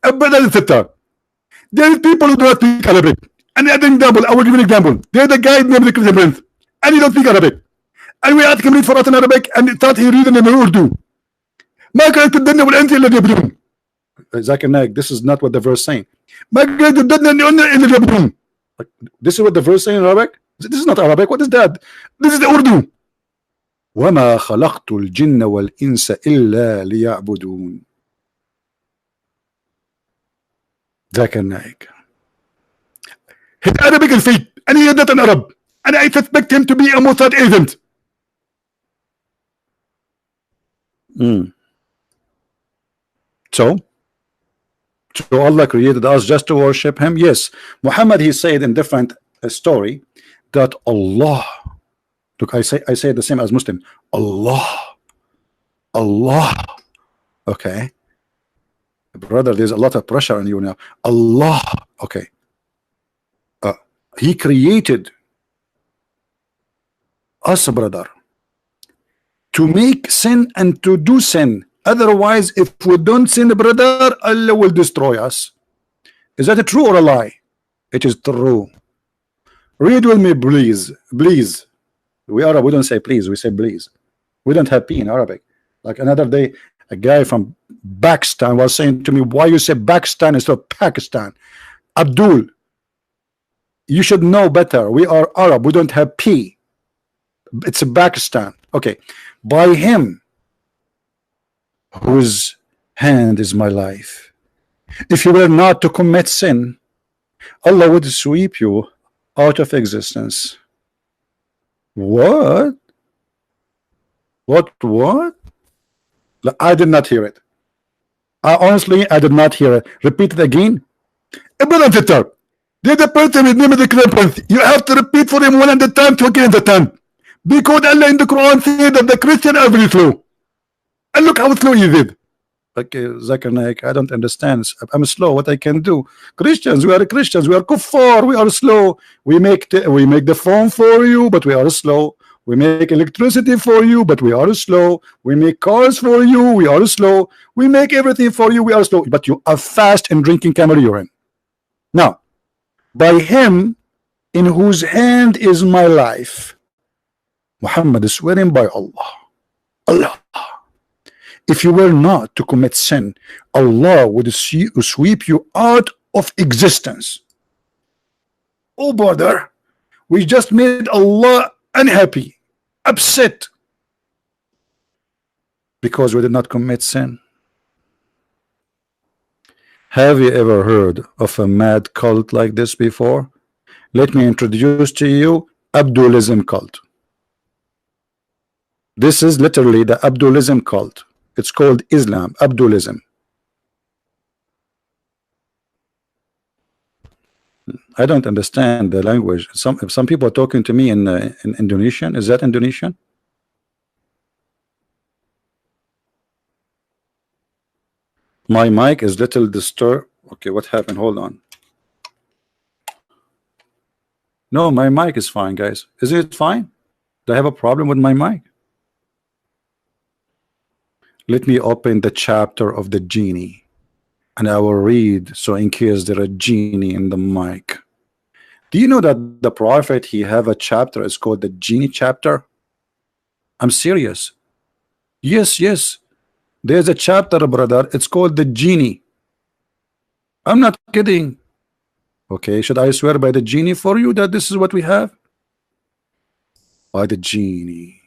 There is people who do not speak Arabic. And an example, I will give you an example. There's a guy named Christian Prince, and he don't speak Arabic. And we ask him read for us in Arabic, and he thought he reading in Urdu. Zakir Naik, this is not what the verse saying. This is what the verse saying in Arabic? This is not Arabic. What is that? This is the Urdu. وَمَا خَلَقْتُ الْجِنَّ وَالْإِنسَ إِلَّا لِيَعْبُدُونَ. Zakir Naik. His Arabic is fake, and he is not an Arab, and I suspect him to be a Mossad agent. So Allah created us just to worship him? Yes. Muhammad, he said in different story that Allah, look, I say the same as Muslim. Allah. Okay, brother, there's a lot of pressure on you now. Allah. Okay. He created us, brother, to make sin and to do sin. Otherwise, if we don't sin, brother, Allah will destroy us. Is that a true or a lie? It is true. Read with me, please. Please. We don't say please, we say please. We don't have P in Arabic. Like another day, a guy from Pakistan was saying to me, why you say Pakistan instead of Pakistan? Abdul, you should know better. We are Arab. We don't have P. It's a Pakistan. Okay. By him, whose hand is my life. If you were not to commit sin, Allah would sweep you out of existence. What? I did not hear it. Honestly, I did not hear it. Repeat it again. Did the person with name of the Christians, you have to repeat for him 100 times to get the time. Because Allah in the Quran said that the Christian are very slow. And look how slow he did. Okay, Zakir Naik, I don't understand. I'm slow. What I can do? Christians, we are Christians. We are kuffar. We are slow. We make the phone for you, but we are slow. We make electricity for you, but we are slow. We make cars for you. We are slow. We make everything for you. We are slow. But you are fast in drinking camel urine. Now, by him in whose hand is my life, Muhammad is swearing by Allah. Allah. If you were not to commit sin, Allah would sweep you out of existence. Oh, brother, we just made Allah unhappy, upset, because we did not commit sin. Have you ever heard of a mad cult like this before? Let me introduce to you Abdulism cult. This is literally the Abdulism cult. It's called Islam, Abdulism. I don't understand the language. Some people are talking to me in Indonesian. Is that Indonesian? My mic is little disturbed. Okay, what happened? Hold on. No, my mic is fine, guys. Is it fine? Do I have a problem with my mic? Let me open the chapter of the genie, and I will read, so in case there are genie in the mic. Do you know that the prophet, he have a chapter, it's called the genie chapter? I'm serious. Yes, yes. There's a chapter, brother. It's called the genie. I'm not kidding. Okay, should I swear by the genie for you that this is what we have? By the genie.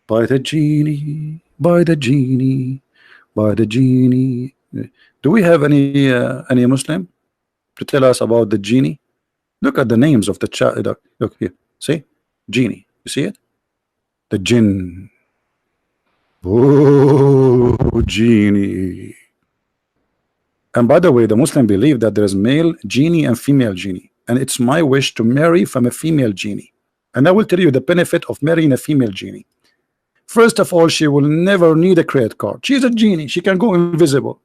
By the genie. By the genie, by the genie. Do we have any Muslim to tell us about the genie? Look at the names of the chat. Look here, see, genie. You see it? The jinn. Oh, genie. And by the way, the Muslim believe that there is male genie and female genie, and it's my wish to marry from a female genie. And I will tell you the benefit of marrying a female genie. First of all, she will never need a credit card. She's a genie. She can go invisible.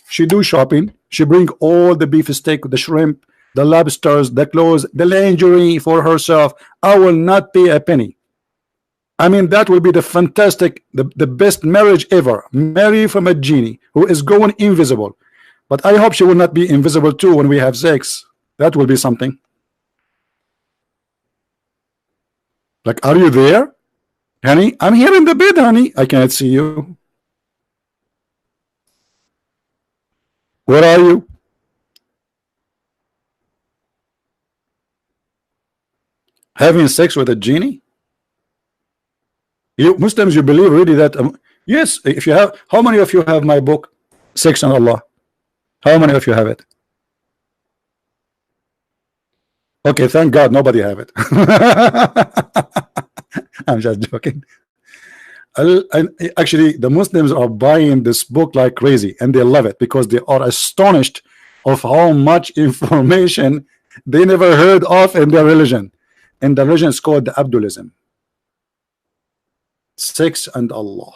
She do shopping. She bring all the beef steak, the shrimp, the lobsters, the clothes, the lingerie for herself. I will not pay a penny. I mean, that will be the fantastic, the best marriage ever. Marry from a genie who is going invisible. But I hope she will not be invisible too when we have sex. That will be something. Like, are you there? Honey, I'm here in the bed, honey. I can't see you. Where are you? Having sex with a genie? You Muslims, you believe really that? Yes. If you have, how many of you have my book, Sex and Allah? How many of you have it? Okay, thank God nobody have it. I'm just joking. Actually, the Muslims are buying this book like crazy, and they love it because they are astonished of how much information they never heard of in their religion. And the religion is called the Abdulism. Sex and Allah.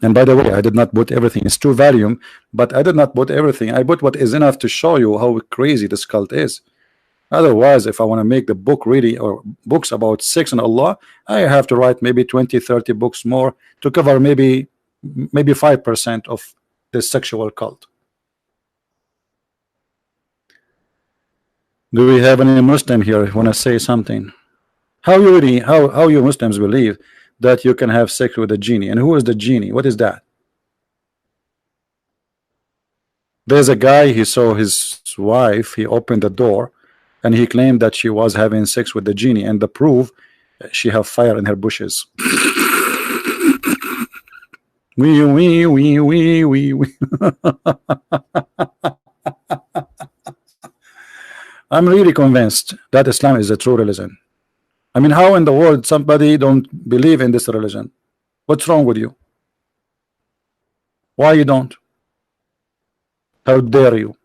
And by the way, I did not put everything. It's 2 volumes, but I did not put everything. I put what is enough to show you how crazy this cult is. Otherwise, if I want to make the book really, or books about sex and Allah, I have to write maybe 20-30 books more to cover maybe 5% of the sexual cult. Do we have any Muslim here who want to say something? How you Muslims believe that you can have sex with a genie? And who is the genie? What is that? There's a guy, he saw his wife, he opened the door, and he claimed that she was having sex with the genie, and the proof, she have fire in her bushes. Wee, wee, wee, wee, wee, wee. I'm really convinced that Islam is a true religion. I mean, how in the world somebody don't believe in this religion? What's wrong with you? Why you don't? How dare you?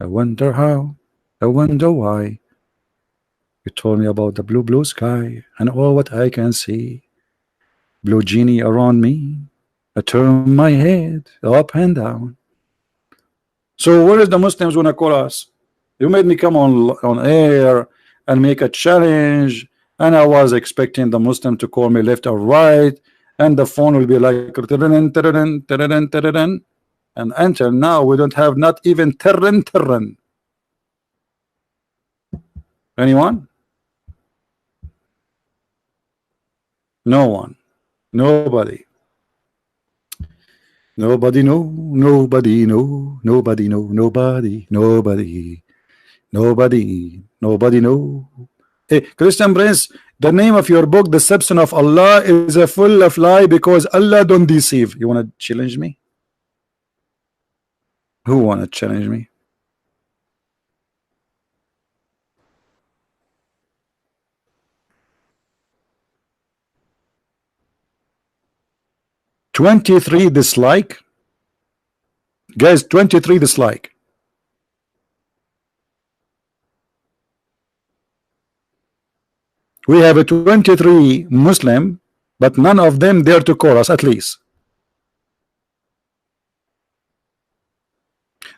I wonder how, I wonder why. You told me about the blue sky and all what I can see. Blue genie around me. I turn my head up and down. So where is the Muslims gonna call us? You made me come on air and make a challenge, and I was expecting the Muslim to call me left or right, and the phone will be like and until now we don't have not even terren. Anyone? No one. Nobody. Nobody know. Nobody know. Nobody know. Nobody. Nobody. Nobody know. Hey, Christian Prince, the name of your book, Deception of Allah, is a full of lie because Allah don't deceive. You want to challenge me? Who want to challenge me? "23 dislike." Guys, 23 dislike. We have a 23 Muslim, but none of them dare to call us, at least.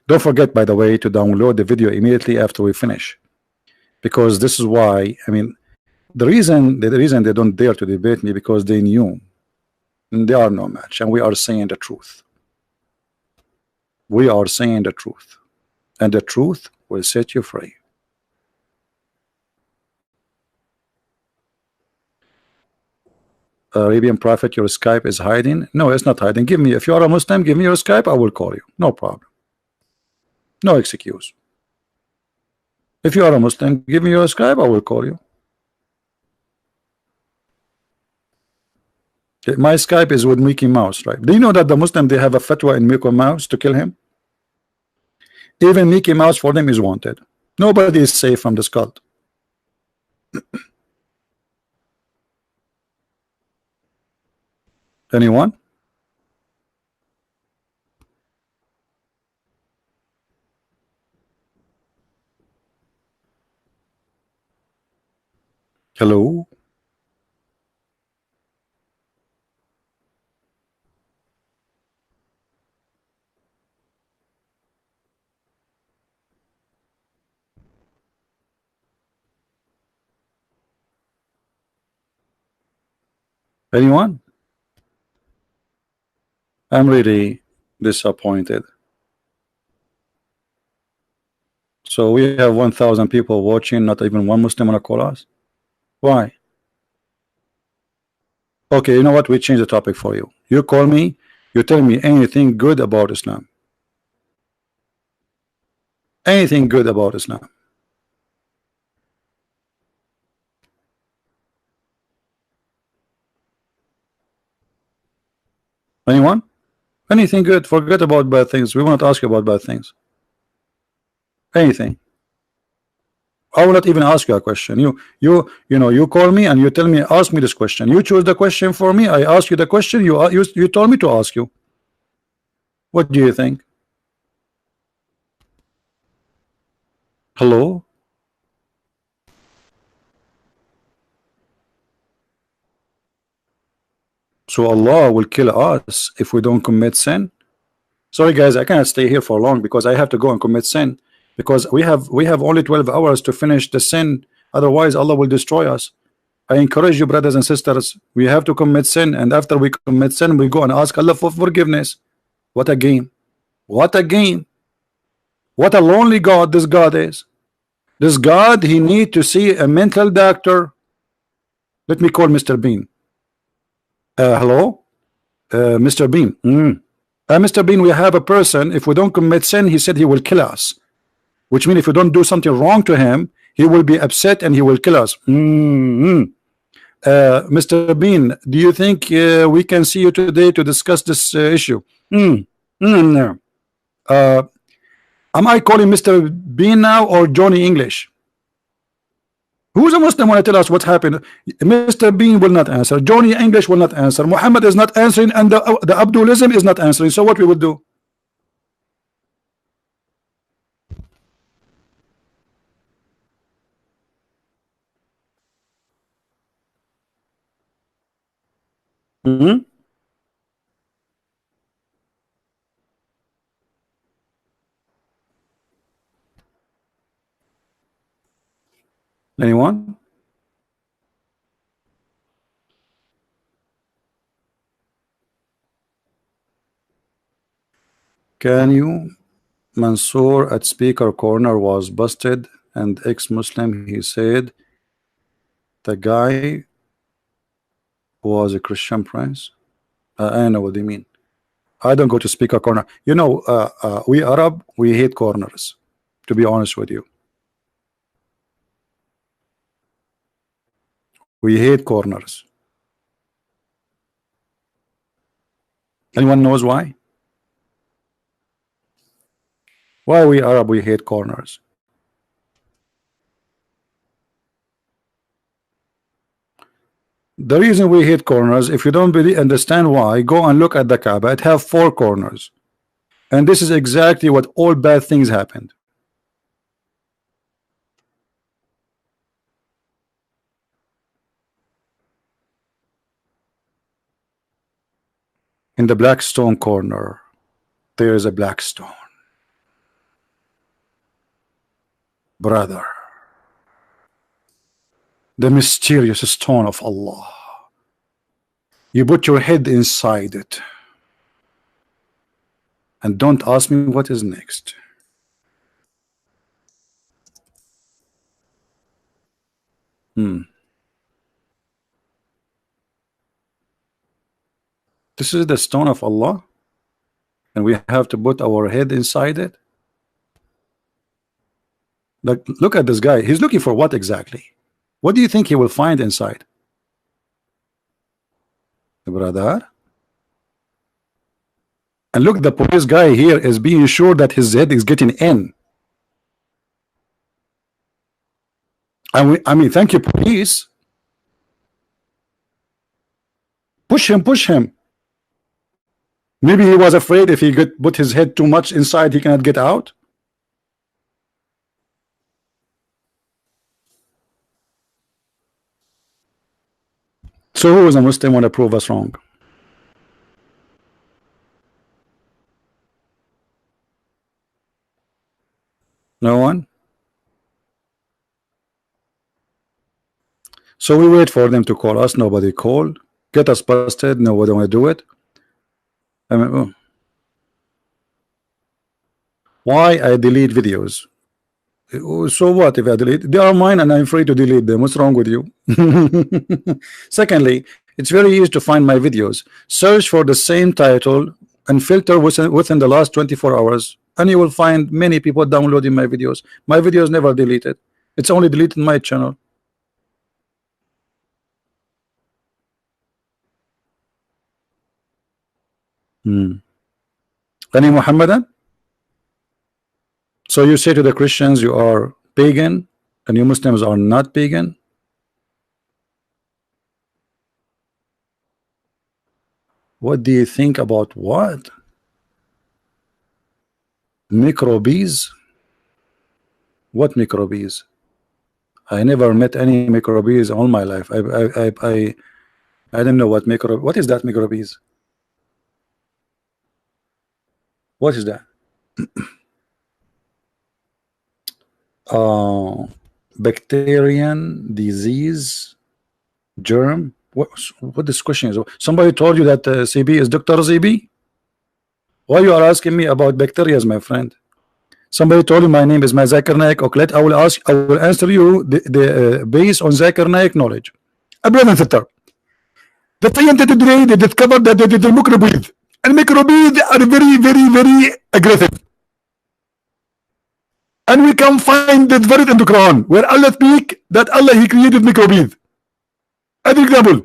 Don't forget, by the way, to download the video immediately after we finish, because this is why, I mean, the reason they don't dare to debate me, because they knew they are no match, and we are saying the truth. We are saying the truth, and the truth will set you free. Arabian Prophet, your Skype is hiding. No, it's not hiding. Give me, if you are a Muslim, give me your Skype, I will call you. No problem. No excuse. If you are a Muslim, give me your Skype, I will call you. My Skype is with Mickey Mouse, right? Do you know that the Muslim, they have a fatwa in Mickey Mouse to kill him? Even Mickey Mouse for them is wanted. Nobody is safe from this cult. Anyone? Hello? Anyone? I'm really disappointed. So we have 1,000 people watching, not even one Muslim wanna call us. Why? Okay, you know what? We change the topic for you. You call me, you tell me anything good about Islam. Anything good about Islam. Anyone? Anything good? Forget about bad things. We will not ask you about bad things. Anything. I will not even ask you a question. You know, you call me and you tell me, ask me this question. You choose the question for me. I ask you the question. You told me to ask you. What do you think? Hello? So Allah will kill us if we don't commit sin? Sorry guys, I cannot stay here for long because I have to go and commit sin, because we have only 12 hours to finish the sin, otherwise Allah will destroy us. I encourage you, brothers and sisters, we have to commit sin, and after we commit sin we go and ask Allah for forgiveness. What a game. What a game. What a lonely God this God is. This God, he need to see a mental doctor. Let me call Mr. Bean. Hello? Mr. Bean. Mr. Bean, we have a person, if we don't commit sin, he said he will kill us, which means if we don't do something wrong to him, he will be upset and he will kill us. Mr. Bean, do you think we can see you today to discuss this issue? Am I calling Mr. Bean now or Johnny English? Who's a Muslim want to tell us what happened? Mr. Bean will not answer. Johnny English will not answer. Muhammad is not answering, and the Abdulism is not answering. So what we will do? Hmm? Anyone? Can you? Mansoor at speaker corner was busted and ex-Muslim. He said the guy was a Christian prince. I don't know what they mean. I don't go to speaker corner. You know, we Arab, we hate corners, to be honest with you. We hate corners. Anyone knows why? Why we Arab, we hate corners? The reason we hate corners, if you don't really understand why, go and look at the Kaaba. It have 4 corners. And this is exactly what all bad things happened. In the black stone corner, there is a black stone. Brother, the mysterious stone of Allah. You put your head inside it. And don't ask me what is next. This is the stone of Allah, and we have to put our head inside it. Like, look at this guy. He's looking for what exactly? What do you think he will find inside? Brother. And look, the police guy here is being sure that his head is getting in. I mean, thank you, police. Push him, push him. Maybe he was afraid if he could put his head too much inside, he cannot get out. So who is a Muslim want to prove us wrong? No one? So we wait for them to call us. Nobody called. Get us busted. Nobody want to do it. I mean, oh. Why I delete videos? So what if I delete? They are mine and I'm free to delete them. What's wrong with you? Secondly, it's very easy to find my videos. Search for the same title and filter within the last 24 hours, and you will find many people downloading my videos. My videos never deleted. It's only deleted my channel. Any Muhammadan? So you say to the Christians you are pagan and you Muslims are not pagan? What do you think about what? Microbes? What microbes? I never met any microbes all my life. I don't know what micro. What is that microbes? What is that? Bacterian disease germ. What this question is? Somebody told you that CB is Dr. CB? Why you are asking me about bacteria, my friend? Somebody told you my name is Zakir Naik Oklet. I will answer you based on Zakir Naik knowledge. Brother and sister, the scientists today they discovered that the microbes and microbes are very aggressive. And we can find that verse in the Quran where Allah speak that Allah he created microbes. As an example,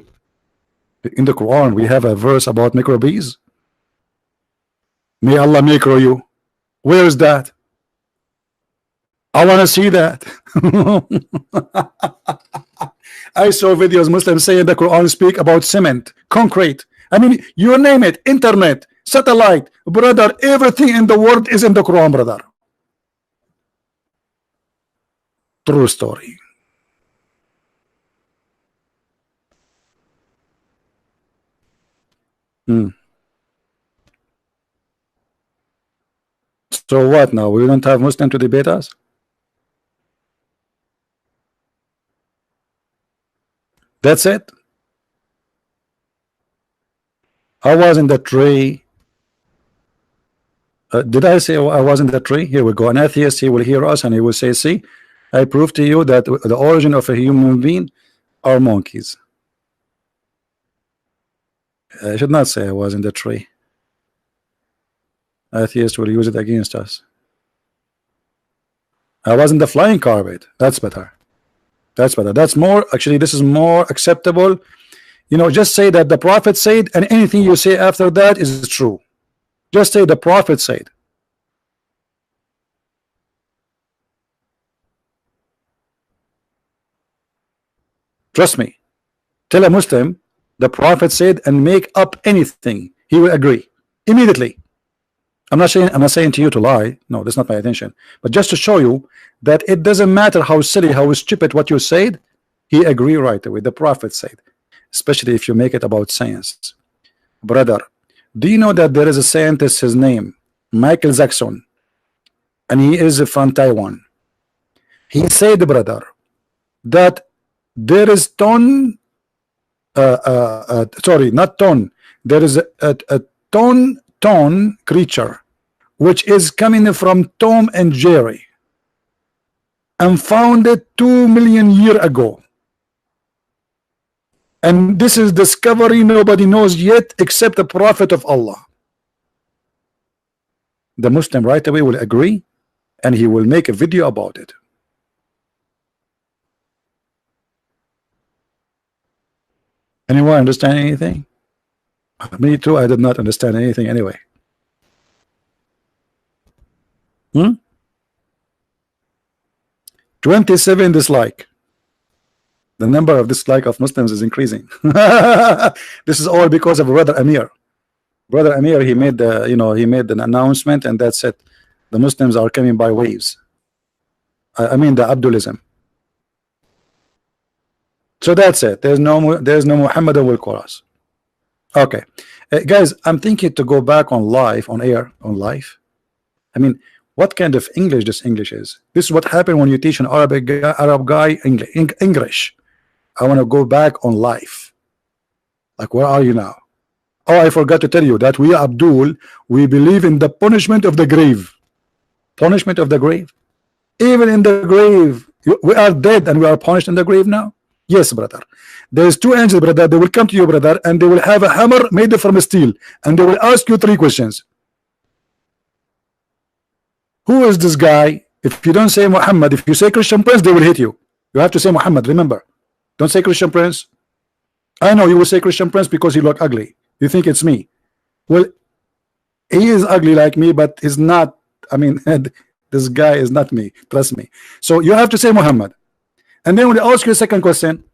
in the Quran we have a verse about microbes. May Allah micro you. Where is that? I want to see that. I saw videos Muslims saying the Quran speak about cement, concrete. I mean, you name it, internet, satellite, brother, everything in the world is in the Quran, brother. True story. Hmm. So what now? We don't have Muslim to debate us? That's it? I was in the tree. Did I say I was in the tree? Here we go. An atheist, he will hear us and he will say, see, I prove to you that the origin of a human being are monkeys. I should not say I was in the tree. Atheists will use it against us. I was in the flying carpet. That's better. That's better. That's more, actually, this is more acceptable. You know, just say that the Prophet said, and anything you say after that is true. Just say the Prophet said. Trust me. Tell a Muslim the Prophet said and make up anything. He will agree immediately. I'm not saying to you to lie. No, that's not my intention. But just to show you that it doesn't matter how silly, how stupid what you said, he agree right away. The Prophet said, especially if you make it about science. Brother, do you know that there is a scientist, his name Michael Jackson, and he is from Taiwan. He said, brother, that there is sorry, not ton. There is a ton creature which is coming from Tom and Jerry and founded 2 million years ago. And this is discovery nobody knows yet except the Prophet of Allah. The Muslim right away will agree and he will make a video about it. Anyone understand anything? Me too, I did not understand anything anyway. 27 dislike. The number of dislike of Muslims is increasing. This is all because of Brother Amir. Brother Amir, he made the, you know, he made an announcement and that's it. The Muslims are coming by waves. I mean the Abdulism. So that's it. There's no Muhammad will call us. Okay, guys, I'm thinking to go back on live, on air, on live. I mean, what kind of English this English is? This is what happened when you teach an Arab guy English. I want to go back on live. Like, where are you now? Oh, I forgot to tell you that we, Abdul, we believe in the punishment of the grave. Punishment of the grave. Even in the grave, we are dead and we are punished in the grave now. Yes, brother. There's two angels, brother. They will come to you, brother, and they will have a hammer made from steel, and they will ask you 3 questions. Who is this guy? If you don't say Muhammad, if you say Christian Prince, they will hit you. You have to say Muhammad. Remember, don't say Christian Prince. I know you will say Christian Prince because he look ugly. You think it's me. Well, he is ugly like me, but he's not. I mean, this guy is not me. Trust me. So you have to say Muhammad. And then when they ask you a second question,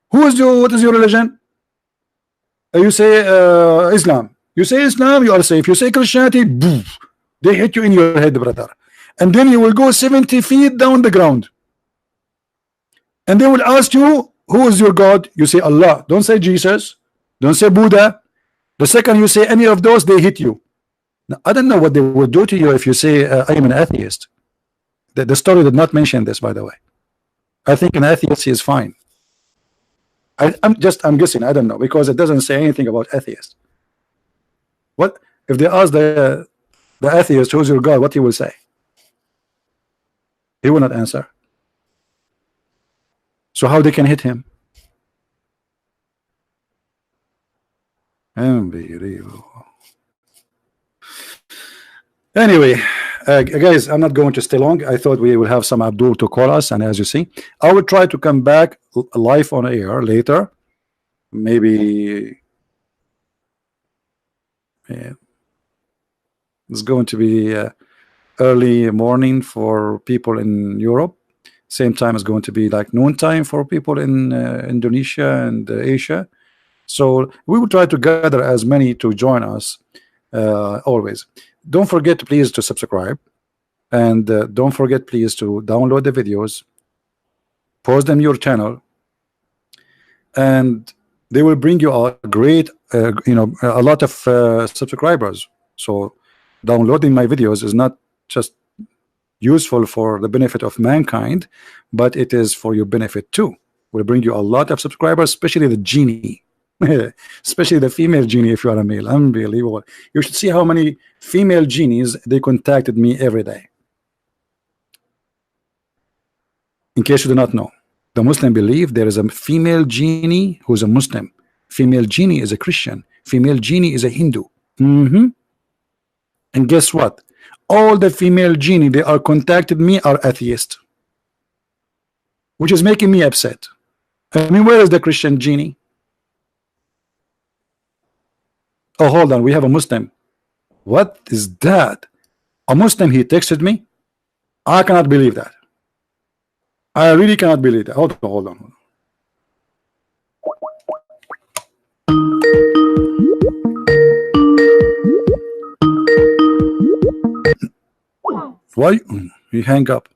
what is your religion? You say Islam. You say Islam, you are safe. You say Christianity, boom, they hit you in your head, brother. And then you will go 70 feet down the ground. And they will ask you, who is your God? You say Allah. Don't say Jesus. Don't say Buddha. The second you say any of those, they hit you. Now, I don't know what they will do to you if you say I am an atheist. The story did not mention this, by the way. I think an atheist is fine. I'm guessing. I don't know because it doesn't say anything about atheist. What if they ask the atheist who's your God? What he will say? He will not answer. So how they can hit him? Unbelievable. Anyway, guys, I'm not going to stay long. I thought we will have some Abdul to call us, and as you see, I will try to come back live on air later. Maybe it's going to be early morning for people in Europe. Same time is going to be like noon time for people in Indonesia and Asia. So we will try to gather as many to join us always. Don't forget please to subscribe, and don't forget please to download the videos, post them your channel, and they will bring you a great, a lot of subscribers. So downloading my videos is not just useful for the benefit of mankind, but it is for your benefit too. Will bring you a lot of subscribers, especially the genie, especially the female genie. If you are a male, unbelievable. You should see how many female genies they contacted me every day. In case you do not know, the Muslim believe there is a female genie who's a Muslim, female genie is a Christian, female genie is a Hindu. And guess what? All the female genie they are contacted me are atheists, which is making me upset. I mean, where is the Christian genie? Oh, hold on, we have a Muslim. What is that? A Muslim, he texted me. I cannot believe that. I really cannot believe that. Hold on. Why? He hang up.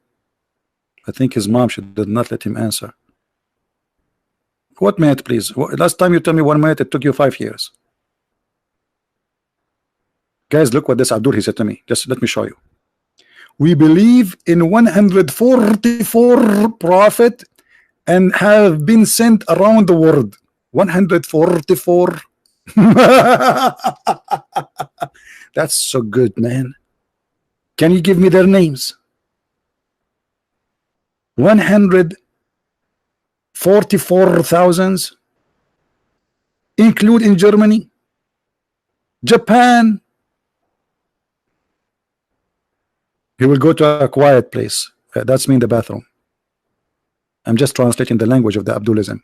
I think his mom did not let him answer. What minute, please? Last time you told me 1 minute, it took you 5 years. Guys, look what this Abdul he said to me. Just let me show you. We believe in 144 prophet and have been sent around the world. 144. That's so good, man. Can you give me their names? 144,000, include in Germany, Japan. He will go to a quiet place. That's mean the bathroom. I'm just translating the language of the Abdulism.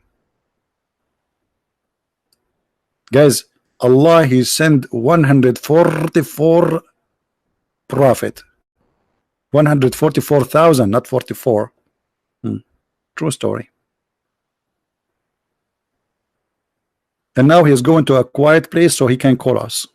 Guys, Allah, he sent 144 prophet. 144,000, not 44. True story. And now he is going to a quiet place so he can call us.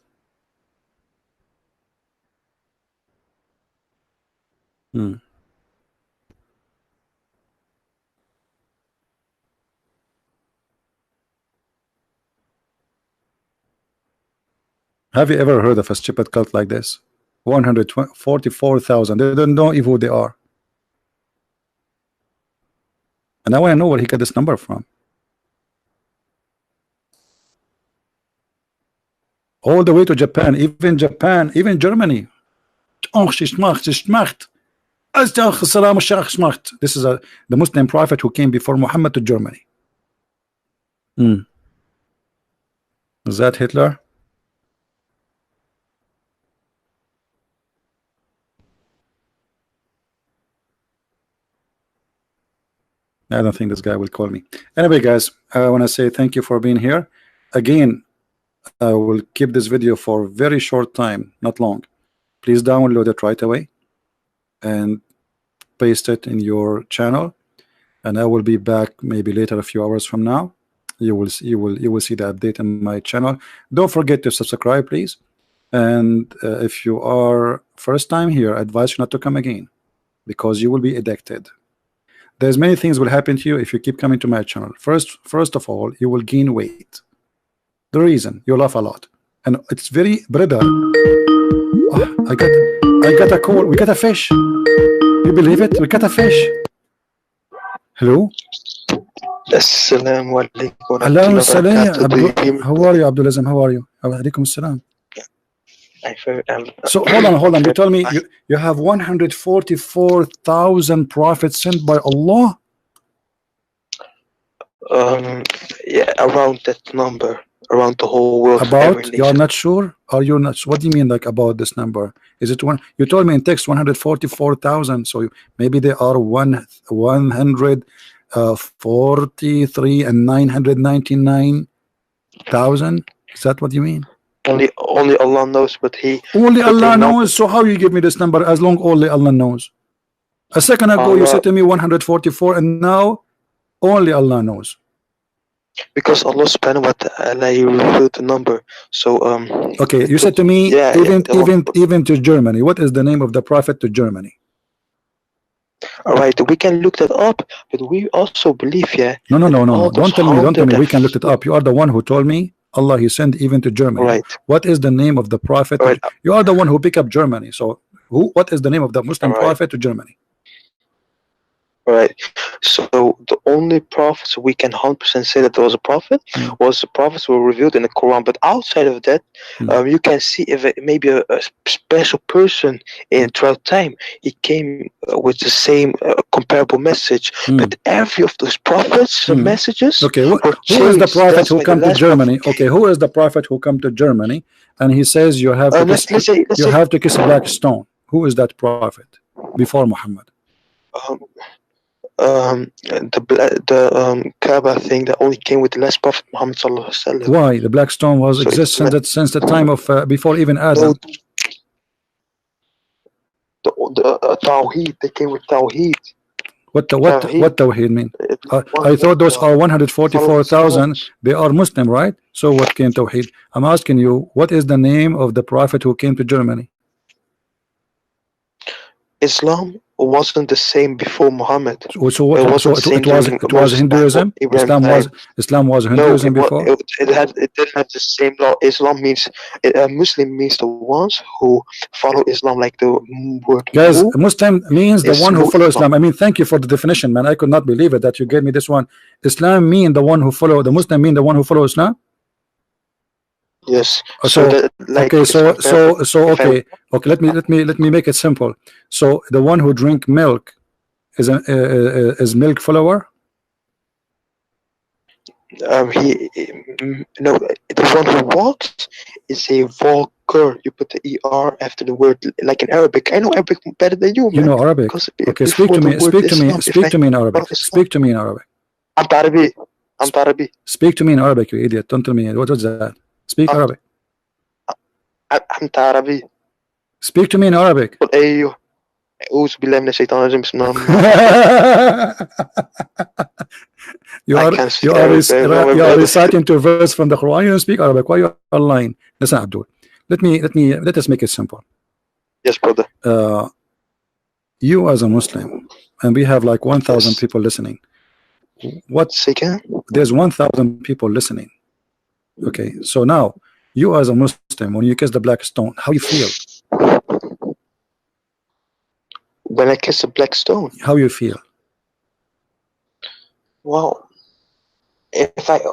Have you ever heard of a stupid cult like this? 144,000. They don't know even who they are. And I want to know where he got this number from. All the way to Japan, even Germany. This is the Muslim prophet who came before Muhammad to Germany. Is that Hitler? I don't think this guy will call me. Anyway, guys, I want to say thank you for being here. Again, I will keep this video for a very short time, not long. Please download it right away and paste it in your channel, and I will be back maybe later, a few hours from now. You will see the update on my channel. Don't forget to subscribe, please. And if you are first time here, I advise you not to come again, because you will be addicted. There's many things will happen to you if you keep coming to my channel. First of all, you will gain weight. The reason, you laugh a lot, and it's very brother. Oh, I got a call. We got a fish. You believe it? We got a fish. Hello. Assalamu alaikum. Hello, salam. How are you, Abdulism? How are you? Alaikum salam. So hold on. You tell me you have 144,000 prophets sent by Allah. Yeah, around that number, around the whole world. About? You are not sure? Are you not? What do you mean, like, about this number? Is it one? You told me in text 144,000. So maybe they are 143 and 999,000. Is that what you mean? Only Allah knows, but only Allah knows. So how you give me this number as long only Allah knows? A second ago you said to me 144, and now only Allah knows. Because Allah subhanahu wa ta'ala, he revealed the number. So okay, you said to me, even to Germany. What is the name of the prophet to Germany? All right, we can look that up, but we also believe, yeah. No. all those Don't tell me. Don't tell me. We can look it 100 up. You are the one who told me Allah He sent even to Germany. Right. What is the name of the prophet? Right. You are the one who pick up Germany. So who? What is the name of the Muslim Right. prophet to Germany? Right. So the only prophets we can 100% say that there was a prophet was the prophets were revealed in the Quran. But outside of that, you can see if it maybe a special person in throughout time he came with the same comparable message. But every of those prophets messages. Okay, who is the prophet who come to Germany? Okay, who is the prophet who come to Germany and he says you have to kiss a black stone? Who is that prophet before Muhammad? The Kaaba thing that only came with the last prophet Muhammad sallallahu alaihi wasallam. Why the black stone was since the time of before even Adam? The Tawheed, they came with Tawheed. What Tawheed mean? I thought those are 144,000. They are Muslim, right? So what came Tawheed? I'm asking you, what is the name of the prophet who came to Germany? Islam wasn't the same before Muhammad. So it was Hinduism. Islam was Hinduism before. It didn't have the same law. Islam means Muslim means the ones who follow Islam, like the word. Guys, Muslim means the one who follow Islam. I mean, thank you for the definition, man. I could not believe it that you gave me this one. Islam mean the one who follow. The Muslim mean the one who follow Islam. Yes. Okay. Let me make it simple. So the one who drink milk is milk follower. The one who walks is a walker. You put the er after the word, like in Arabic. I know Arabic better than you. You know Arabic. Okay, speak to me. Speak to me in Arabic. Speak to me in Arabic. I'm Arabic. Speak to me in Arabic, you idiot. Don't tell me what's that. Speak Arabic. I'm Arabic. Speak to me in Arabic. You are reciting to a verse from the Quran. You don't speak Arabic. Why you are lying? Listen, Abdul. Let us make it simple. Yes, brother. You as a Muslim, and we have like 1,000 people listening. There's 1,000 people listening. Okay, so now you as a Muslim, when you kiss the black stone, how you feel? When I kiss a black stone, how you feel? Well,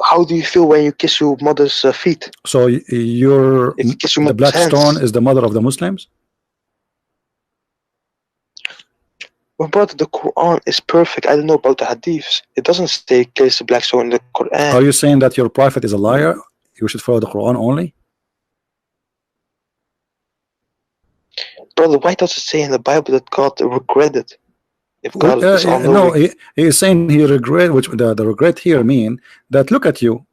how do you feel when you kiss your mother's feet? So the black stone is the mother of the Muslims? Well, brother, the Quran is perfect. I don't know about the hadiths. It doesn't say kiss a black stone in the Quran. Are you saying that your prophet is a liar? You should follow the Quran only? Brother, why does it say in the Bible that God regretted? If God is no, he is saying he regret, which the regret here mean that look at you,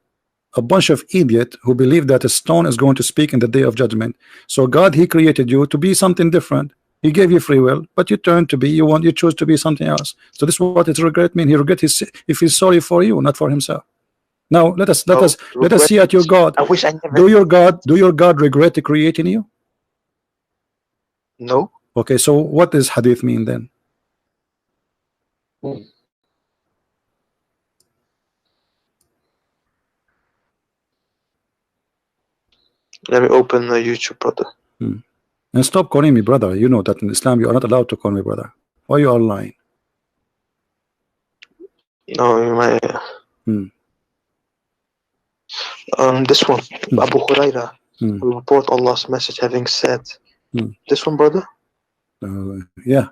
a bunch of idiot who believe that a stone is going to speak in the day of judgment. So God, he created you to be something different. He gave you free will, but you turn to be, you choose to be something else. So this is what it regret mean. He regret if he's sorry for you, not for himself. Now let us see at your God. I wish I never. Do your God regret creating you? No. Okay, so what does hadith mean then? Let me open YouTube, brother. And stop calling me brother. You know that in Islam you are not allowed to call me brother. Why you are lying? No, my. This one, Abu Huraira, will report Allah's message having said. This one, brother. Yeah.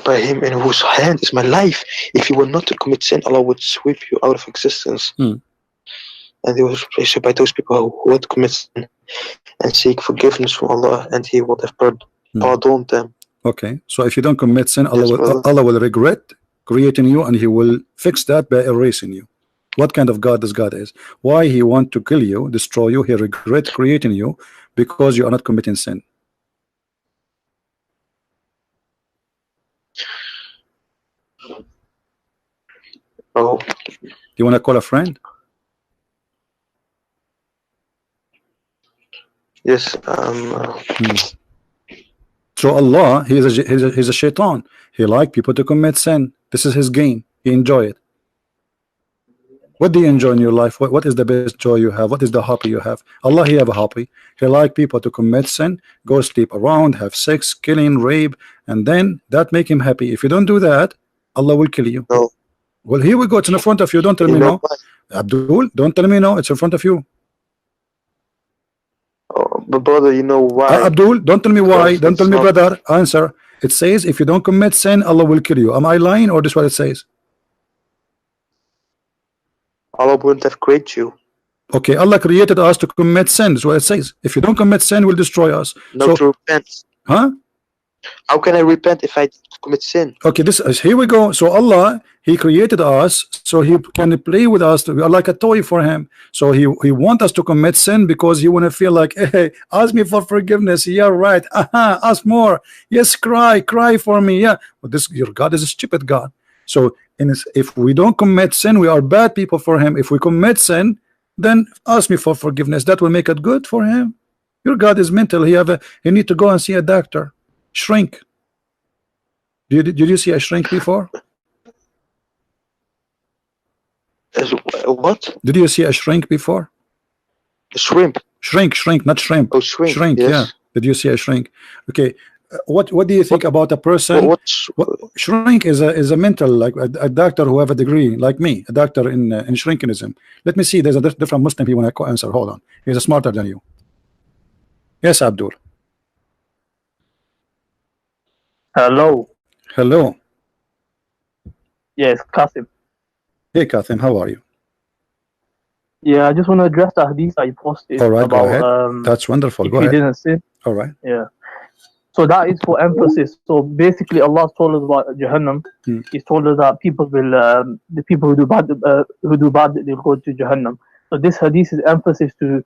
By him in whose hand is my life. If you were not to commit sin, Allah would sweep you out of existence. And he was replaced by those people who would commit sin and seek forgiveness from Allah, and He would have pardoned them. Okay, so if you don't commit sin, Allah will regret creating you, and He will fix that by erasing you. What kind of God this God is? Why He want to kill you, destroy you? He regret creating you because you are not committing sin. Oh, you want to call a friend? Yes. So Allah, he's a shaitan. He like people to commit sin. This is his game. He enjoy it. What do you enjoy in your life? What is the best joy you have? What is the hobby you have? Allah, he have a hobby. He like people to commit sin, go sleep around, have sex, killing, rape, and then that make him happy. If you don't do that, Allah will kill you. No. Well, here we go. It's in front of you. Don't tell me no. Abdul, don't tell me no. It's in front of you. Oh, but brother, you know why? Abdul, don't tell me why. Don't tell me, brother. Answer. It says if you don't commit sin, Allah will kill you. Am I lying or this is what it says? Allah wouldn't have created you. Okay, Allah created us to commit sin. That's what it says. If you don't commit sin, will destroy us. No, to repent. Huh? How can I repent if I commit sin? Okay, this is here we go. So Allah, he created us so he can play with us. We are like a toy for him. So he wants us to commit sin because he want to feel like, hey, ask me for forgiveness. Yeah, right. Ask more. Yes, cry for me. Yeah, but this your God is a stupid God. So if we don't commit sin, we are bad people for him. If we commit sin, then ask me for forgiveness. That will make it good for him. Your God is mental. He need to go and see a doctor. Shrink. Did you see a shrink before? What? Did you see a shrink before? A shrimp. Shrink, not shrimp. Oh, shrink. Shrink, yes. Yeah. Did you see a shrink? Okay. What do you think about a person? Shrink is a mental, like a doctor who have a degree, like me, a doctor in shrinkinism. Let me see. There's a different Muslim he want to answer. Hold on. He's smarter than you. Yes, Abdul. Hello. Hello. Yes, Qasim. Hey, Qasim, how are you? Yeah, I just want to address the hadith I posted. All right, about, go ahead. That's wonderful. If Go you ahead. didn't sin. All right. Yeah. So that is for emphasis. So basically, Allah told us about Jahannam. He's told us that people will, the people who do bad, they'll go to Jahannam. So this hadith is emphasis to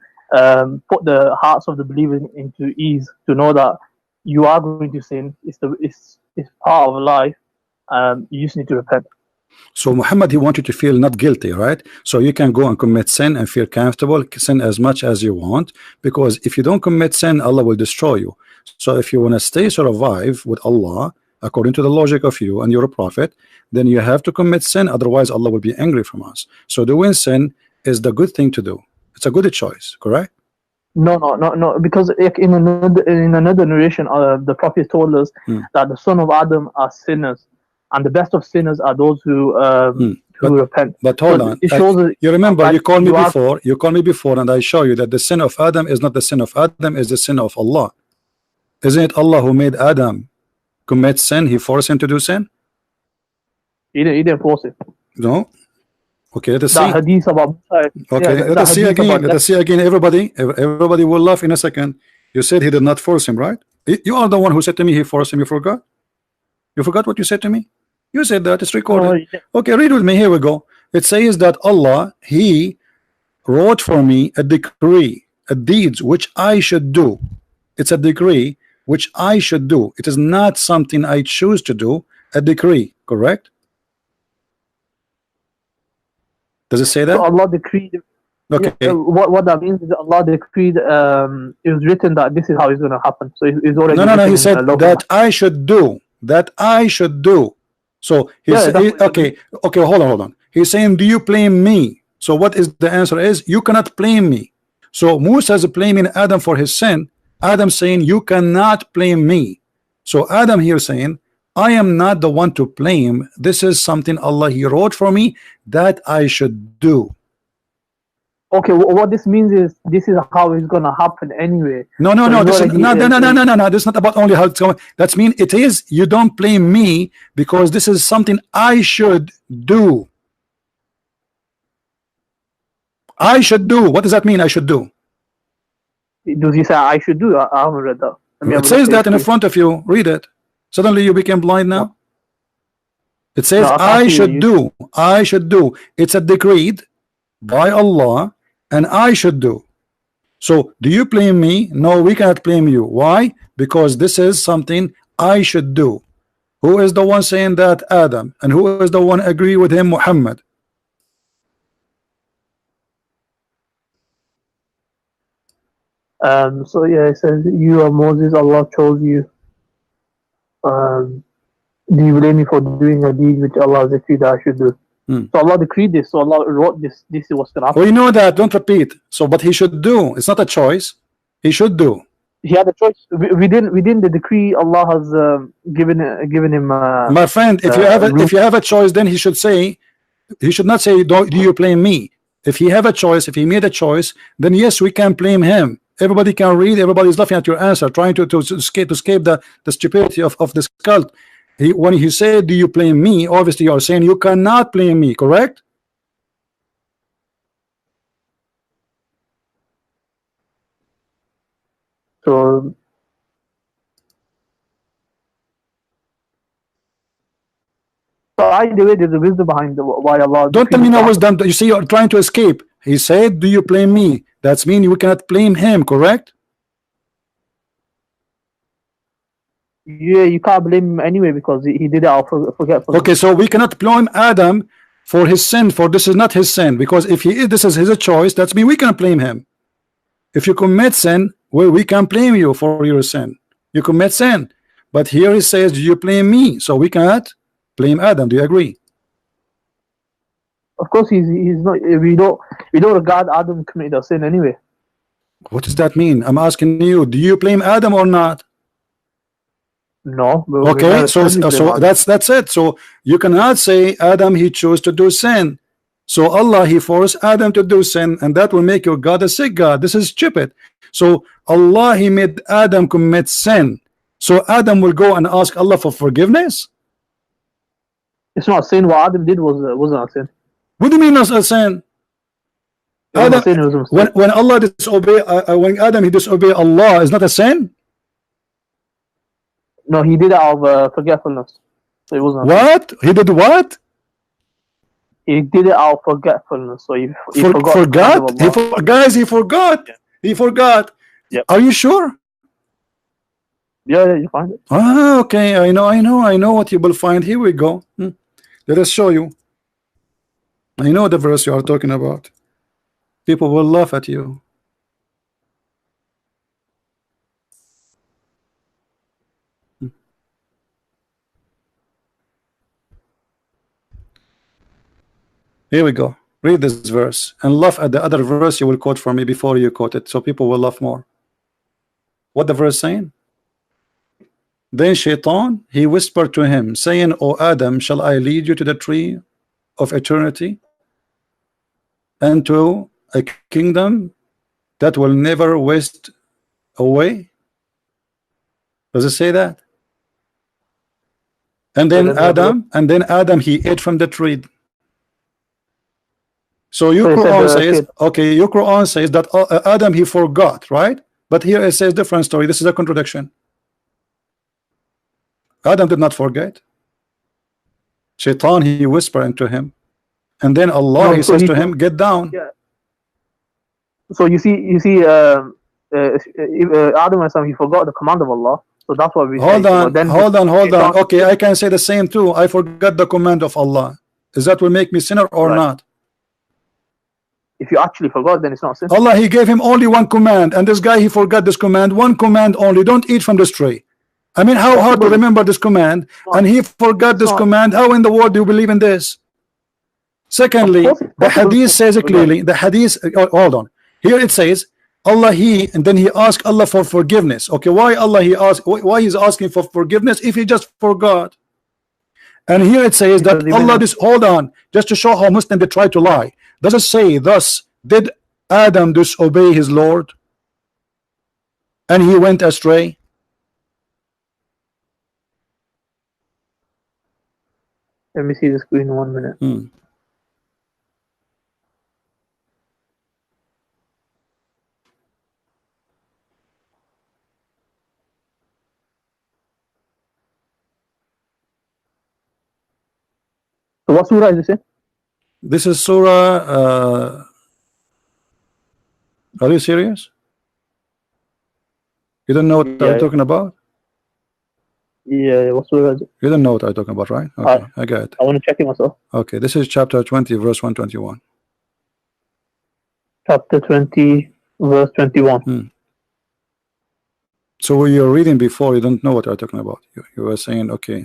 put the hearts of the believers into ease, to know that you are going to sin. It's part of life. You just need to repent. So Muhammad, he wanted to feel not guilty, right? So you can go and commit sin and feel comfortable, sin as much as you want, because if you don't commit sin, Allah will destroy you. So if you want to stay survive with Allah, according to the logic of you and you're a prophet, then you have to commit sin, otherwise Allah will be angry from us. So doing sin is the good thing to do. It's a good choice, correct? No, because in another narration, the Prophet told us that the son of Adam are sinners, and the best of sinners are those who repent. But hold on, you remember you called me before. You called me before, and I show you that the sin of Adam is not the sin of Adam; is the sin of Allah. Isn't it Allah who made Adam commit sin? He forced him to do sin. He didn't force it. No. Okay, let us see. Hadith about, okay, let us see again. Let us see again. Everybody will laugh in a second. You said he did not force him, right? You are the one who said to me he forced him. You forgot? You forgot what you said to me? You said that. It's recorded. Okay, read with me. Here we go. It says that Allah, he wrote for me a decree, a deeds which I should do. It's a decree which I should do. It is not something I choose to do. A decree, correct? Does it say that? So Allah decreed. Okay. Yeah, what that means is that Allah decreed. It was written that this is how it's going to happen. So it's already. No. He said that I should do. That I should do. So he said, okay. Hold on. He's saying, do you blame me? So what is the answer? Is you cannot blame me. So Musa is blaming Adam for his sin. Adam saying you cannot blame me. So Adam here saying, I am not the one to blame. This is something Allah he wrote for me that I should do. Okay, what this means is this is how it's gonna happen anyway. No. This is not about only how it's going. That's mean it is. You don't blame me because this is something I should do. I should do. What does that mean? I should do. Does he say I should do? I haven't read that. It says that in front of you. Read it. Suddenly you became blind now. It says I should do. I should do. It's a decreed by Allah, and I should do. So do you blame me? No, we cannot blame you. Why? Because this is something I should do. Who is the one saying that? Adam. And who is the one agree with him? Muhammad. So yeah, it says you are Moses, Allah chose you. do you blame me for doing a deed which Allah has decreed that I should do? So Allah decreed this, so Allah wrote this. This is what's gonna happen. We know that. Don't repeat. So, but he should do. It's not a choice. He should do. He had a choice. Within the decree, Allah has given him. My friend, if you have a choice, then he should say. He should not say, do you blame me? If he have a choice, if he made a choice, then yes, we can blame him. Everybody can read. Everybody's laughing at your answer, trying to escape the stupidity of this cult. When he said, do you blame me? Obviously, you are saying you cannot blame me, correct? So either way, there's a wisdom behind why Allah. Don't tell me no wisdom. You see, you're trying to escape. He said, do you blame me? That's mean you cannot blame him, correct? Yeah, you can't blame him anyway because he did it out of forgetfulness. Okay, so we cannot blame Adam for his sin, for this is not his sin, because if this is his choice, that's mean we cannot blame him. If you commit sin, well, we can blame you for your sin. You commit sin, but here he says, do you blame me? So we cannot blame Adam. Do you agree? Of course, he's not. We don't regard Adam committed a sin anyway. What does that mean? I'm asking you. Do you blame Adam or not? No. Okay, so that's it. So you cannot say Adam he chose to do sin. So Allah he forced Adam to do sin, and that will make your God a sick God. This is stupid. So Allah he made Adam commit sin. So Adam will go and ask Allah for forgiveness. It's not sin. What Adam did wasn't a sin. What do you mean not a sin? Adam, when Allah disobey, when Adam he disobey Allah, is not a sin. No, he did it out of forgetfulness. So it wasn't. What? He did what? He did it out of forgetfulness. So he forgot. Guys, he forgot. Yeah. He forgot. Yep. Are you sure? Yeah, you find it. Ah, okay. I know what you will find. Here we go. Let us show you. I know the verse you are talking about. People will laugh at you. Here we go. Read this verse and laugh at the other verse you will quote for me before you quote it, so people will laugh more. What the verse saying? Then Shaitan he whispered to him, saying, O Adam, shall I lead you to the tree of eternity and to a kingdom that will never waste away? Does it say that? And then Adam he ate from the tree. So your Quran says, okay, your Quran says that Adam he forgot, right? But here it says different story. This is a contradiction. Adam did not forget. Shaitan he whispered into him, and then Allah he says to him, get down. Yeah. So you see, Adam he forgot the command of Allah. So that's what we hold on. Okay, I can say the same too. I forgot the command of Allah. Is that will make me sinner or not? If you actually forgot, then it's not sin. Allah he gave him only one command, and this guy he forgot this command. One command only: don't eat from this tree. I mean, how hard to remember this command, and he forgot this command. How in the world do you believe in this? Secondly, the hadith says it clearly. The hadith, hold on. Here it says Allah and then he asked Allah for forgiveness. Okay, why why he's asking for forgiveness if he just forgot? And here it says that Allah hold on, just to show how Muslim they try to lie. Does it say thus did Adam disobey his Lord and he went astray? Let me see the screen 1 minute. So what surah is this in? This is surah. Are you serious? You don't know what I'm talking about? Yeah, what surah is it? You don't know what I'm talking about, right? Okay, I got it. I want to check it myself. Okay, this is chapter 20, verse 121. Chapter 20, verse 21. So you're reading before, you don't know what I'm talking about. You were saying, okay.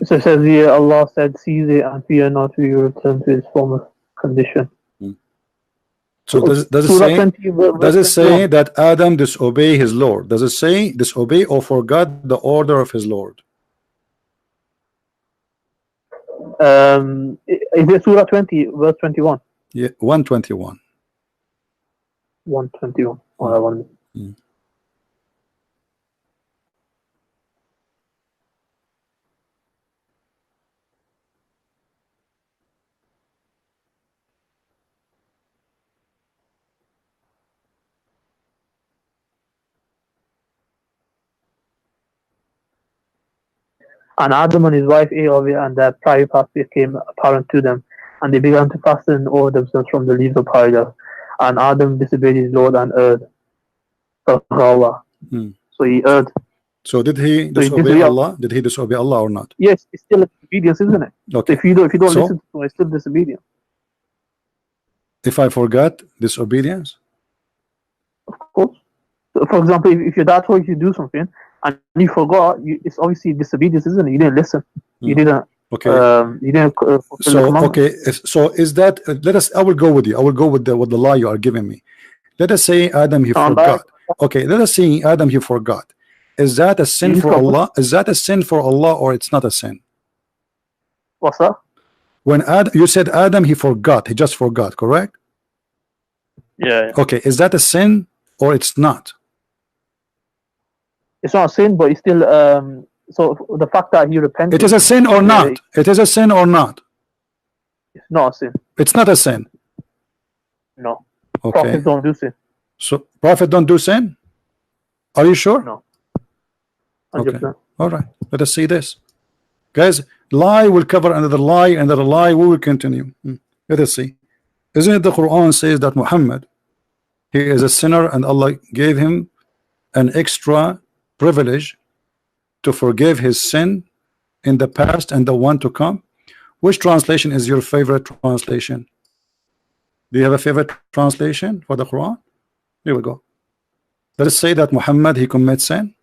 So it says here, Allah said, seize it and fear not, we will return to its former condition. So does it say that Adam disobey his Lord? Does it say disobey or forgot the order of his Lord? Is it Surah 20, verse 21? Yeah, 121. 121. Oh, that one. And Adam and his wife ate of it, and their private parts became apparent to them, and they began to fasten over themselves from the leaves of paradise. And Adam disobeyed his Lord and erred. So he erred. So did he disobey Allah? Did he disobey Allah or not? Yes, it's still disobedience, isn't it? Okay. So if you don't listen to it, it's still disobedience. If I forgot disobedience? Of course. So for example, if your dad told you to do something and you forgot, it's obviously disobedience, isn't it? You didn't listen. You didn't. Okay. You didn't. So is that? I will go with you. I will go with the lie you are giving me. Let us say Adam he forgot. Okay. Let us say Adam he forgot. Is that a sin for Allah? Is that a sin for Allah or it's not a sin? What's that? When you said Adam he forgot. He just forgot. Correct? Yeah. Okay. Is that a sin or it's not? It's not a sin, but it's still so the fact that he repented. It is a sin or not? It is a sin or not? It's not a sin. It's not a sin. No. Okay. Prophets don't do sin. So Prophet don't do sin? Are you sure? No. 100%. Okay. All right. Let us see this. Guys, lie will cover another lie, another lie. We will continue. Let us see. Isn't it the Quran says that Muhammad, he is a sinner and Allah gave him an extra privilege to forgive his sin in the past and the one to come? Which translation is your favorite translation? Do you have a favorite translation for the Quran? Here we go. Let us say that Muhammad he commits sin.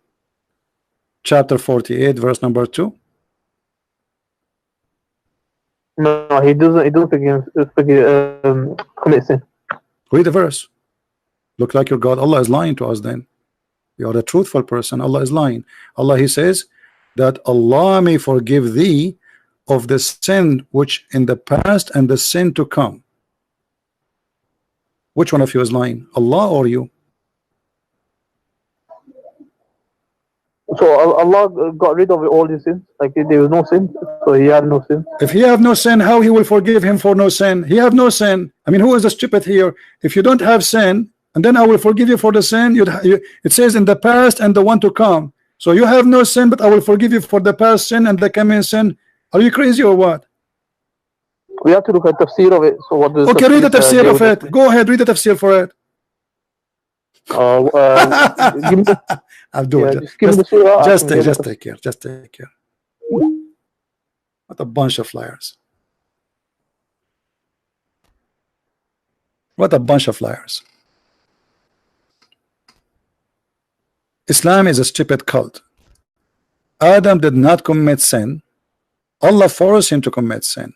Chapter 48 verse number 2. No, he doesn't commit sin. Read the verse. Look like your God. Allah is lying to us then. You are a truthful person. Allah is lying. Allah he says that Allah may forgive thee of the sin which in the past and the sin to come. Which one of you is lying? Allah or you? So Allah got rid of all his sins. Like there was no sin, so he had no sin. If he have no sin, how he will forgive him for no sin? He have no sin. I mean, who is the stupid here? If you don't have sin, and then I will forgive you for the sin, it says in the past and the one to come. So you have no sin, but I will forgive you for the past sin and the coming sin. Are you crazy or what? We have to look at the tafsir of it. So what does okay, read the tafsir of it. Go ahead, read the tafsir for it. Give me the, I'll do it. Just take care. Just take care. What a bunch of liars. What a bunch of liars. Islam is a stupid cult. Adam did not commit sin. Allah forced him to commit sin.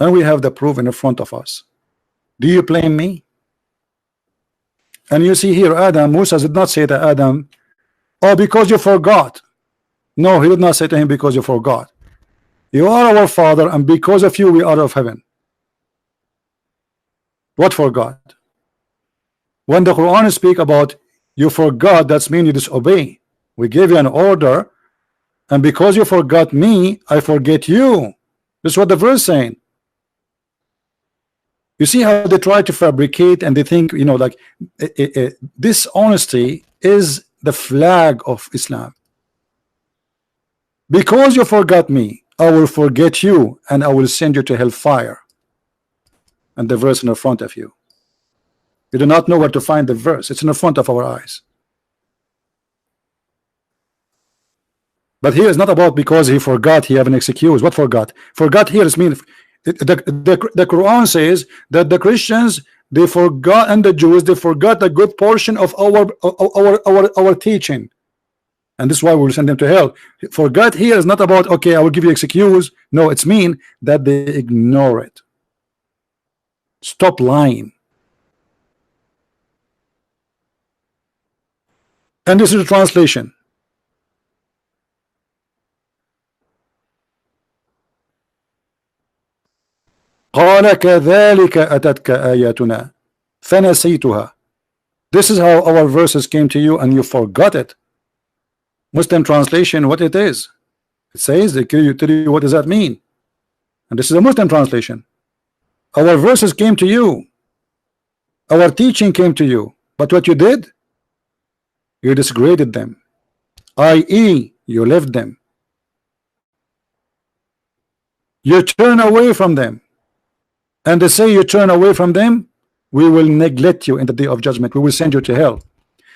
And we have the proof in front of us. Do you blame me? And you see here Adam, Musa did not say to Adam, oh, because you forgot. No, he did not say to him, because you forgot. You are our father, and because of you we are of heaven. What forgot? When the Quran speak about you forgot, that's mean you disobey. We gave you an order, and because you forgot me, I forget you. This is what the verse saying. You see how they try to fabricate, and they think, you know, like dishonesty is the flag of Islam. Because you forgot me, I will forget you, and I will send you to hellfire. And the verse in front of you. You do not know where to find the verse. It's in the front of our eyes. But here is not about because he forgot, he have an excuse. What forgot? Forgot here is mean the Quran says that the Christians, they forgot, and the Jews, they forgot a good portion of our teaching, and this is why we will send them to hell. Forgot here is not about okay, I will give you excuse. No, it's mean that they ignore it. Stop lying. And this is a translation. قال كذلك أتتك آياتنا فنسيتها. This is how our verses came to you and you forgot it. Muslim translation, what it is? It says, they tell you what does that mean? And this is a Muslim translation. Our verses came to you, our teaching came to you, but what you did, you disgraded them, i.e. you left them, you turn away from them. And they say you turn away from them, we will neglect you in the day of judgment, we will send you to hell.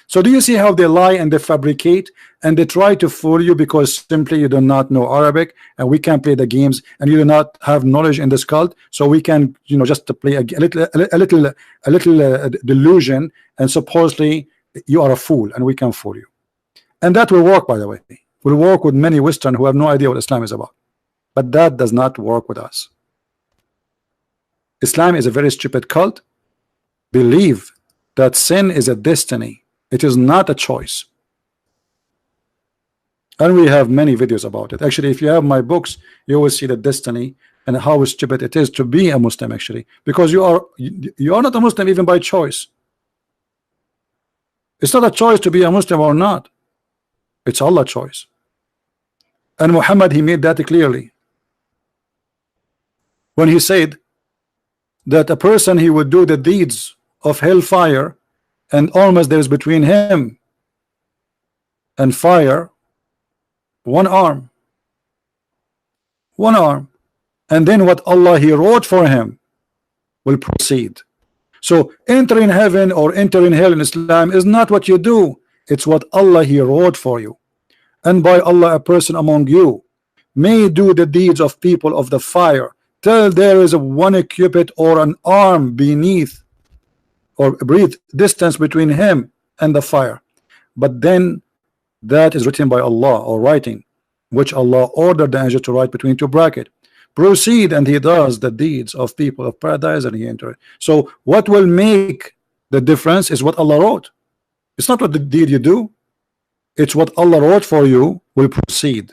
So do you see how they lie and they fabricate and they try to fool you because simply you do not know Arabic and we can't play the games and you do not have knowledge in this cult, so we can, you know, just to play a little delusion, and supposedly you are a fool and we can fool you. And that will work, by the way. Will work with many Western who have no idea what Islam is about, but that does not work with us. Islam is a very stupid cult. Believe that sin is a destiny. It is not a choice. And we have many videos about it. Actually, if you have my books, you will see the destiny and how stupid it is to be a Muslim, actually, because you are not a Muslim even by choice. It's not a choice to be a Muslim or not. It's Allah's choice. And Muhammad, he made that clearly when he said that a person, he would do the deeds of hellfire, and almost there is between him and fire one arm, and then what Allah he wrote for him will proceed. So entering heaven or entering hell in Islam is not what you do, it's what Allah he wrote for you. And by Allah, a person among you may do the deeds of people of the fire till there is a 1 cubit or an arm beneath or breathe distance between him and the fire, but then that is written by Allah, or writing, which Allah ordered the angel to write between two brackets. Proceed, and he does the deeds of people of paradise and he enters. So what will make the difference is what Allah wrote. It's not what the deed you do, it's what Allah wrote for you will proceed.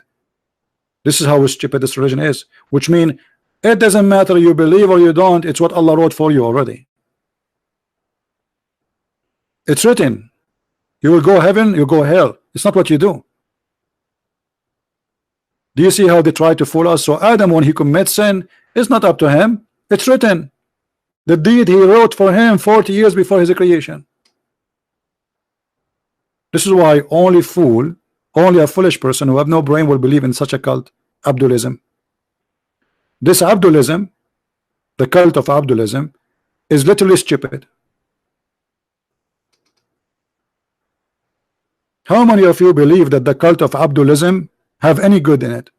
This is how stupid this religion is, which means it doesn't matter you believe or you don't, it's what Allah wrote for you already. It's written. You will go heaven, you go hell. It's not what you do. Do you see how they try to fool us? So Adam, when he commits sin, it's not up to him. It's written. The deed he wrote for him 40 years before his creation. This is why only a foolish person who have no brain will believe in such a cult, Abdulism. This Abdulism, the cult of Abdulism, is literally stupid. How many of you believe that the cult of Abdulism have any good in it?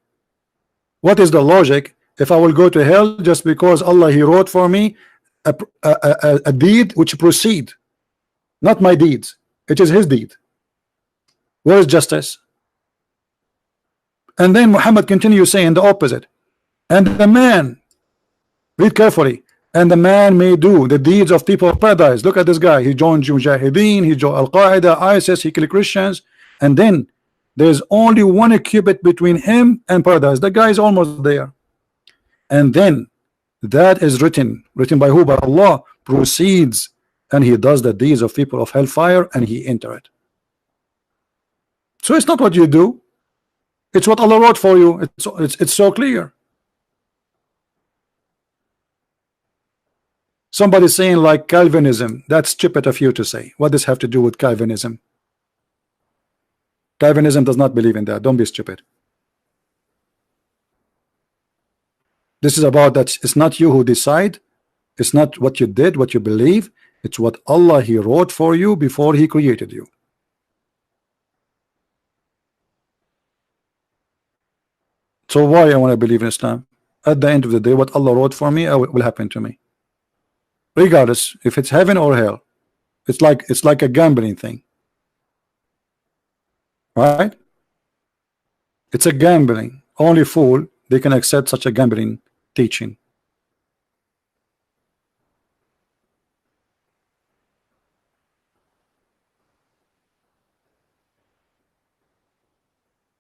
What is the logic if I will go to hell just because Allah he wrote for me a deed which proceed, not my deeds, it is his deed? Where is justice? And then Muhammad continues saying the opposite. And the man, read carefully, and the man may do the deeds of people of paradise. Look at this guy. He joined Mujahideen, he joined Al-Qaeda, ISIS, he killed Christians, and then there's only 1 cubit between him and paradise. The guy is almost there. And then that is written by who? By Allah, proceeds, and he does the deeds of people of hellfire and he enter it. So it's not what you do, it's what Allah wrote for you. It's so clear. Somebody saying like Calvinism, that's stupid of you to say. What does have to do with Calvinism? Calvinism does not believe in that. Don't be stupid. This is about that. It's not you who decide. It's not what you did, what you believe. It's what Allah he wrote for you before he created you. So why I want to believe in Islam? At the end of the day, what Allah wrote for me will happen to me, regardless if it's heaven or hell. It's like a gambling thing, right? It's a gambling. Only fool they can accept such a gambling teaching.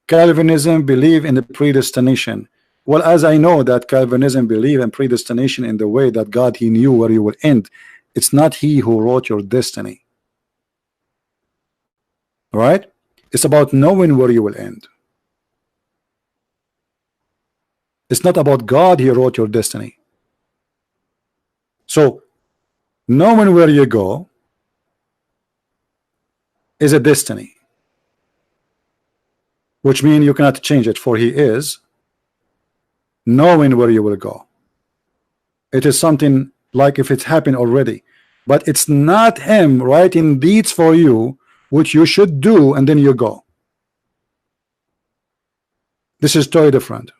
Calvinism believe in the predestination. Well, as I know that Calvinism believe in predestination in the way that God, he knew where you will end. It's not he who wrote your destiny, right? It's about knowing where you will end. It's not about God, he wrote your destiny. So knowing where you go is a destiny, which means you cannot change it, for he is knowing where you will go. It is something like if it's happened already, but it's not him writing deeds for you which you should do and then you go. This is totally different.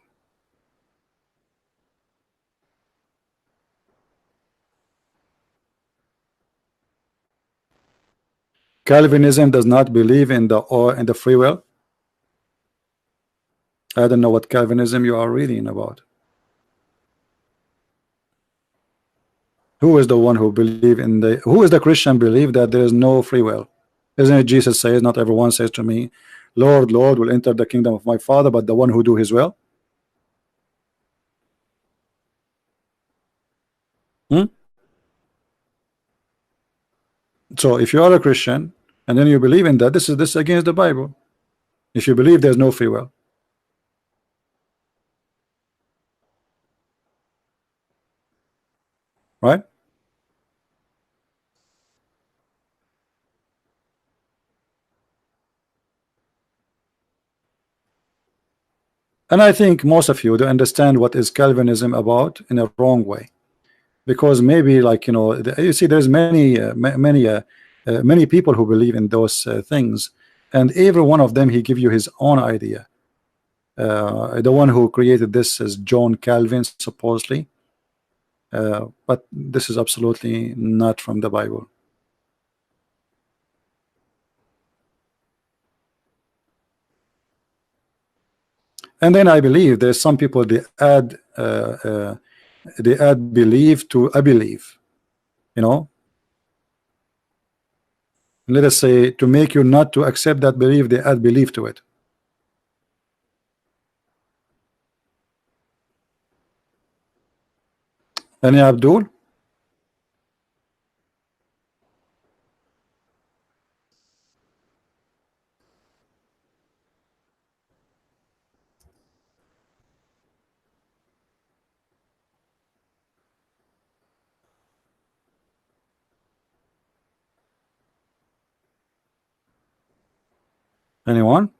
Calvinism does not believe in the free will. I don't know what Calvinism you are reading about. Who is the one who believe in the? Who is the Christian believe that there is no free will? Isn't it Jesus says, "Not everyone says to me, Lord, Lord, will enter the kingdom of my Father, but the one who do His will." So if you are a Christian and then you believe in that, this is against the Bible. If you believe there's no free will, right? And I think most of you do understand what is Calvinism about in a wrong way, because maybe, like, you know, you see there's many people who believe in those things, and every one of them he give you his own idea. The one who created this is John Calvin, supposedly, but this is absolutely not from the Bible. And then I believe there's some people they add belief to a belief, you know. Let us say to make you not to accept that belief, they add belief to it. Any Abdul? Anyone?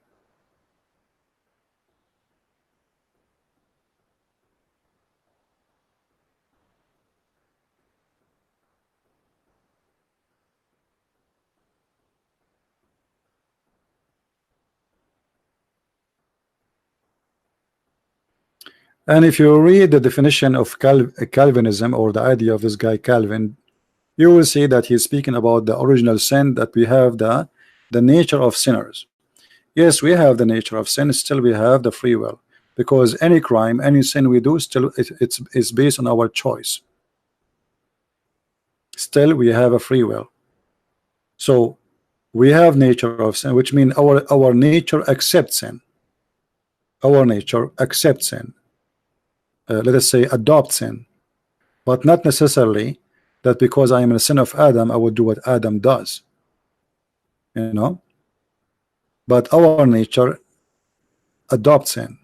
And if you read the definition of Calvinism, or the idea of this guy Calvin, you will see that he's speaking about the original sin, that we have the nature of sinners. Yes, we have the nature of sin, still we have the free will, because any crime, any sin we do, still it's based on our choice. Still we have a free will. So we have nature of sin, which means our nature accepts sin. Our nature accepts sin. Let us say adopt sin, but not necessarily that because I am a son of Adam I would do what Adam does, you know. But our nature adopts sin,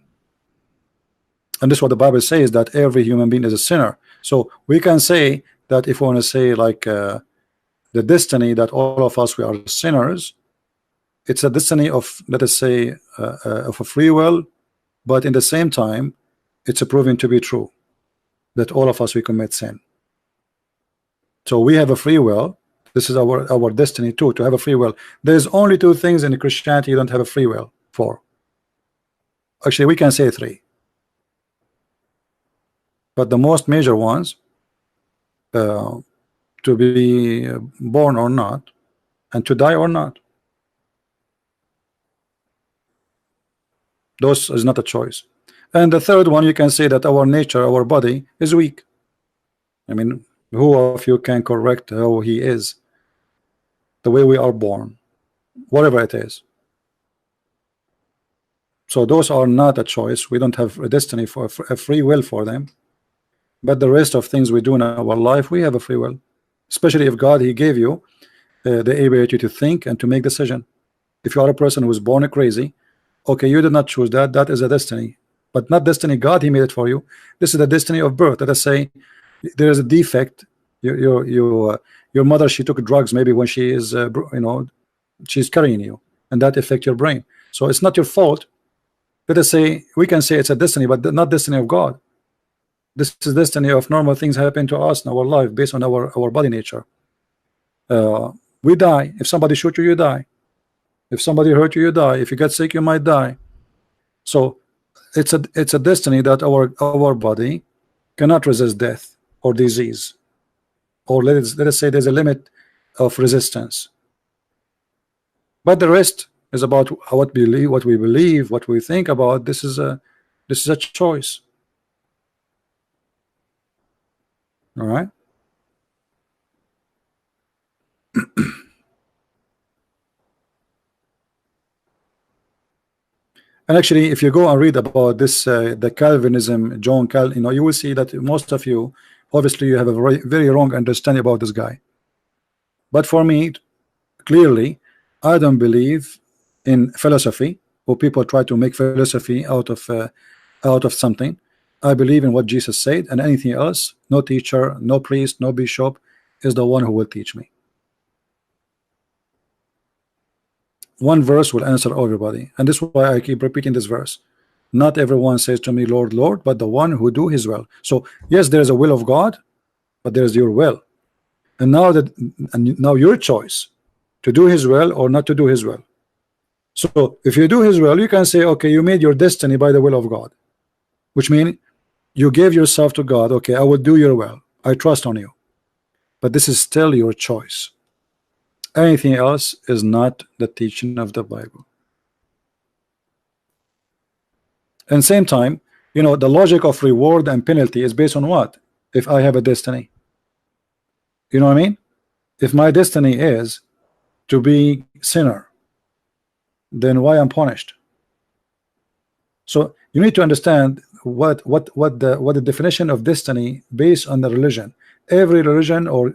and this is what the Bible says, that every human being is a sinner. So we can say that if we want to say like the destiny that all of us we are sinners, it's a destiny of, let us say, of a free will, but in the same time it's proven to be true that all of us we commit sin. So we have a free will. This is our destiny too, to have a free will. There's only two things in Christianity you don't have a free will for. Actually we can say three. but the most major ones, to be born or not, and to die or not. Those is not a choice. And the third one, you can say that our nature, our body is weak. I mean, who of you can correct how he is? The way we are born, whatever it is. So those are not a choice. We don't have a destiny for a free will for them. But the rest of things we do in our life, we have a free will. Especially if God, he gave you the ability to think and to make decision. If you are a person who was born crazy, okay, you did not choose that. That is a destiny, but not destiny. God, he made it for you. This is the destiny of birth. Let us say there is a defect. Your mother, she took drugs maybe when she is you know, she's carrying you, and that affect your brain. So it's not your fault. Let us say we can say it's a destiny, but not destiny of God. This is destiny of normal things happen to us in our life based on our body nature. We die. If somebody shoot you, you die. If somebody hurt you, you die. If you get sick, you might die. So it's a destiny that our body cannot resist death or disease, or let us say there's a limit of resistance. But the rest is about what we believe, what we think about. This is a choice. All right. And actually, if you go and read about this, the Calvinism, John Cal, you know, you will see that most of you, obviously, you have a very wrong understanding about this guy. But for me, clearly, I don't believe in philosophy, or people try to make philosophy out of something. I believe in what Jesus said, and anything else, no teacher, no priest, no bishop is the one who will teach me. One verse will answer everybody, and this is why I keep repeating this verse. Not everyone says to me, Lord, Lord, but the one who do his will. So yes, there is a will of God, but there is your will, and now your choice to do his will or not to do his will. So if you do his will, you can say, okay, you made your destiny by the will of God, which means you gave yourself to God. Okay, I will do your will. I trust on you. But this is still your choice. Anything else is not the teaching of the Bible. And same time, you know, the logic of reward and penalty is based on what? If I have a destiny, you know what I mean? If my destiny is to be sinner, then why I'm punished? So you need to understand what the definition of destiny based on the religion. Every religion or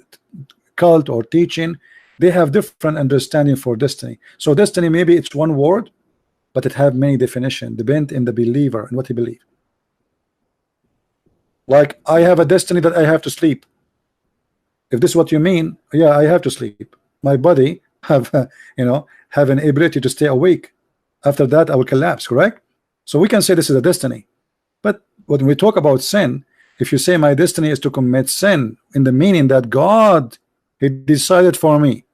cult or teaching, they have different understanding for destiny. So destiny, maybe it's one word, but it have many definitions, depend in the believer and what he believes. Like I have a destiny that I have to sleep. If this is what you mean, yeah, I have to sleep. My body have you know, have an ability to stay awake. After that, I will collapse. Correct? So we can say this is a destiny. But when we talk about sin, if you say my destiny is to commit sin, in the meaning that God, he decided for me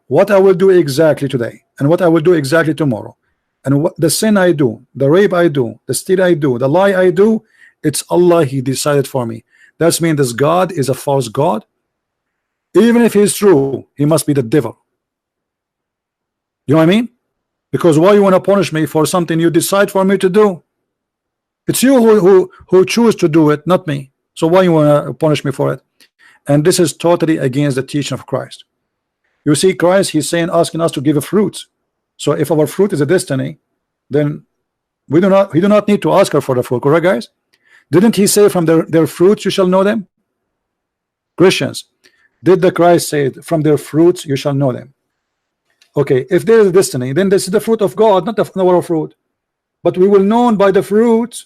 what I will do exactly today and what I will do exactly tomorrow, and what the sin I do, the rape I do, the steal I do, the lie I do, it's Allah, he decided for me. That means this God is a false God. Even if he's true, he must be the devil. You know what I mean? Because why you want to punish me for something you decide for me to do? It's you who choose to do it, not me. So why you want to punish me for it? And this is totally against the teaching of Christ. You see, Christ, he's saying, asking us to give a fruit. So if our fruit is a destiny, then we do not need to ask her for the fruit. Correct, guys? Didn't he say from their fruits you shall know them? Christians, did the Christ say from their fruits you shall know them? Okay, if there is a destiny, then this is the fruit of God, not our fruit. But we will know by the fruit,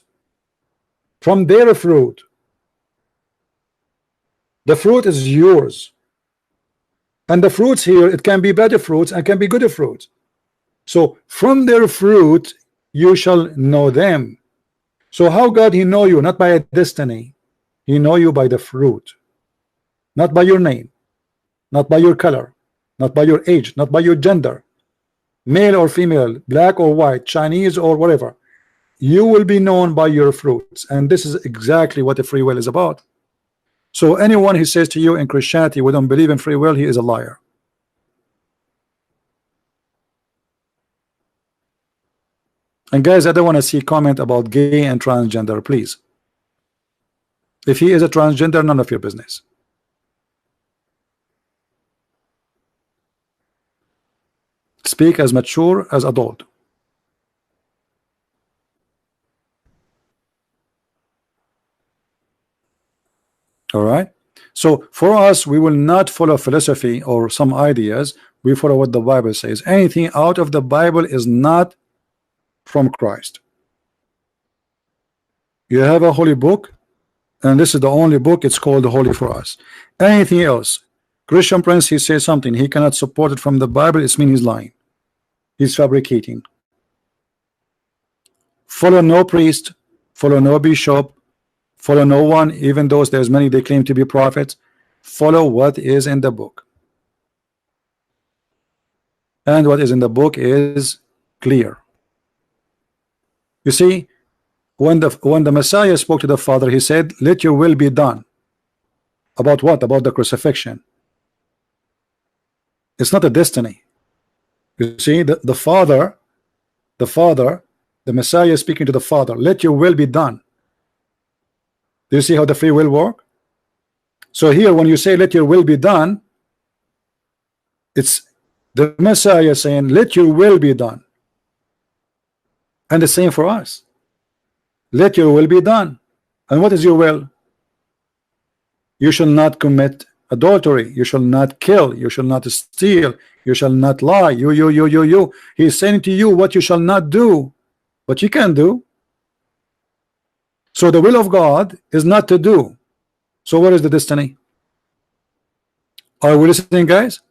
from their fruit. The fruit is yours. And the fruits here, it can be better fruits and can be good fruits. So from their fruit you shall know them. So how God he know you? Not by a destiny. He know you by the fruit. Not by your name, not by your color, not by your age, not by your gender, male or female, black or white, Chinese or whatever. you will be known by your fruits. And this is exactly what the free will is about. So anyone who says to you in Christianity we don't believe in free will, he is a liar. And guys, I don't want to see comment about gay and transgender, please. If he is a transgender, none of your business. Speak as mature as adult. All right. So for us, we will not follow philosophy or some ideas. We follow what the Bible says. Anything out of the Bible is not from Christ. You have a holy book, and this is the only book. It's called holy for us. Anything else, Christian Prince, he says something he cannot support it from the Bible, it means he's lying. He's fabricating. Follow no priest, follow no bishop, follow no one, even though there's many they claim to be prophets. Follow what is in the book. And what is in the book is clear. You see, when the Messiah spoke to the Father, he said, let your will be done. About what? About the crucifixion. It's not a destiny. You see, the Father, the Messiah is speaking to the Father, let your will be done. Do you see how the free will work? So here when you say let your will be done, it's the Messiah saying let your will be done. And the same for us. Let your will be done. And what is your will? You shall not commit adultery, you shall not kill, you shall not steal, you shall not lie. You. He's saying to you what you shall not do, but you can do. So the will of God is not to do. So what is the destiny? Are we listening, guys?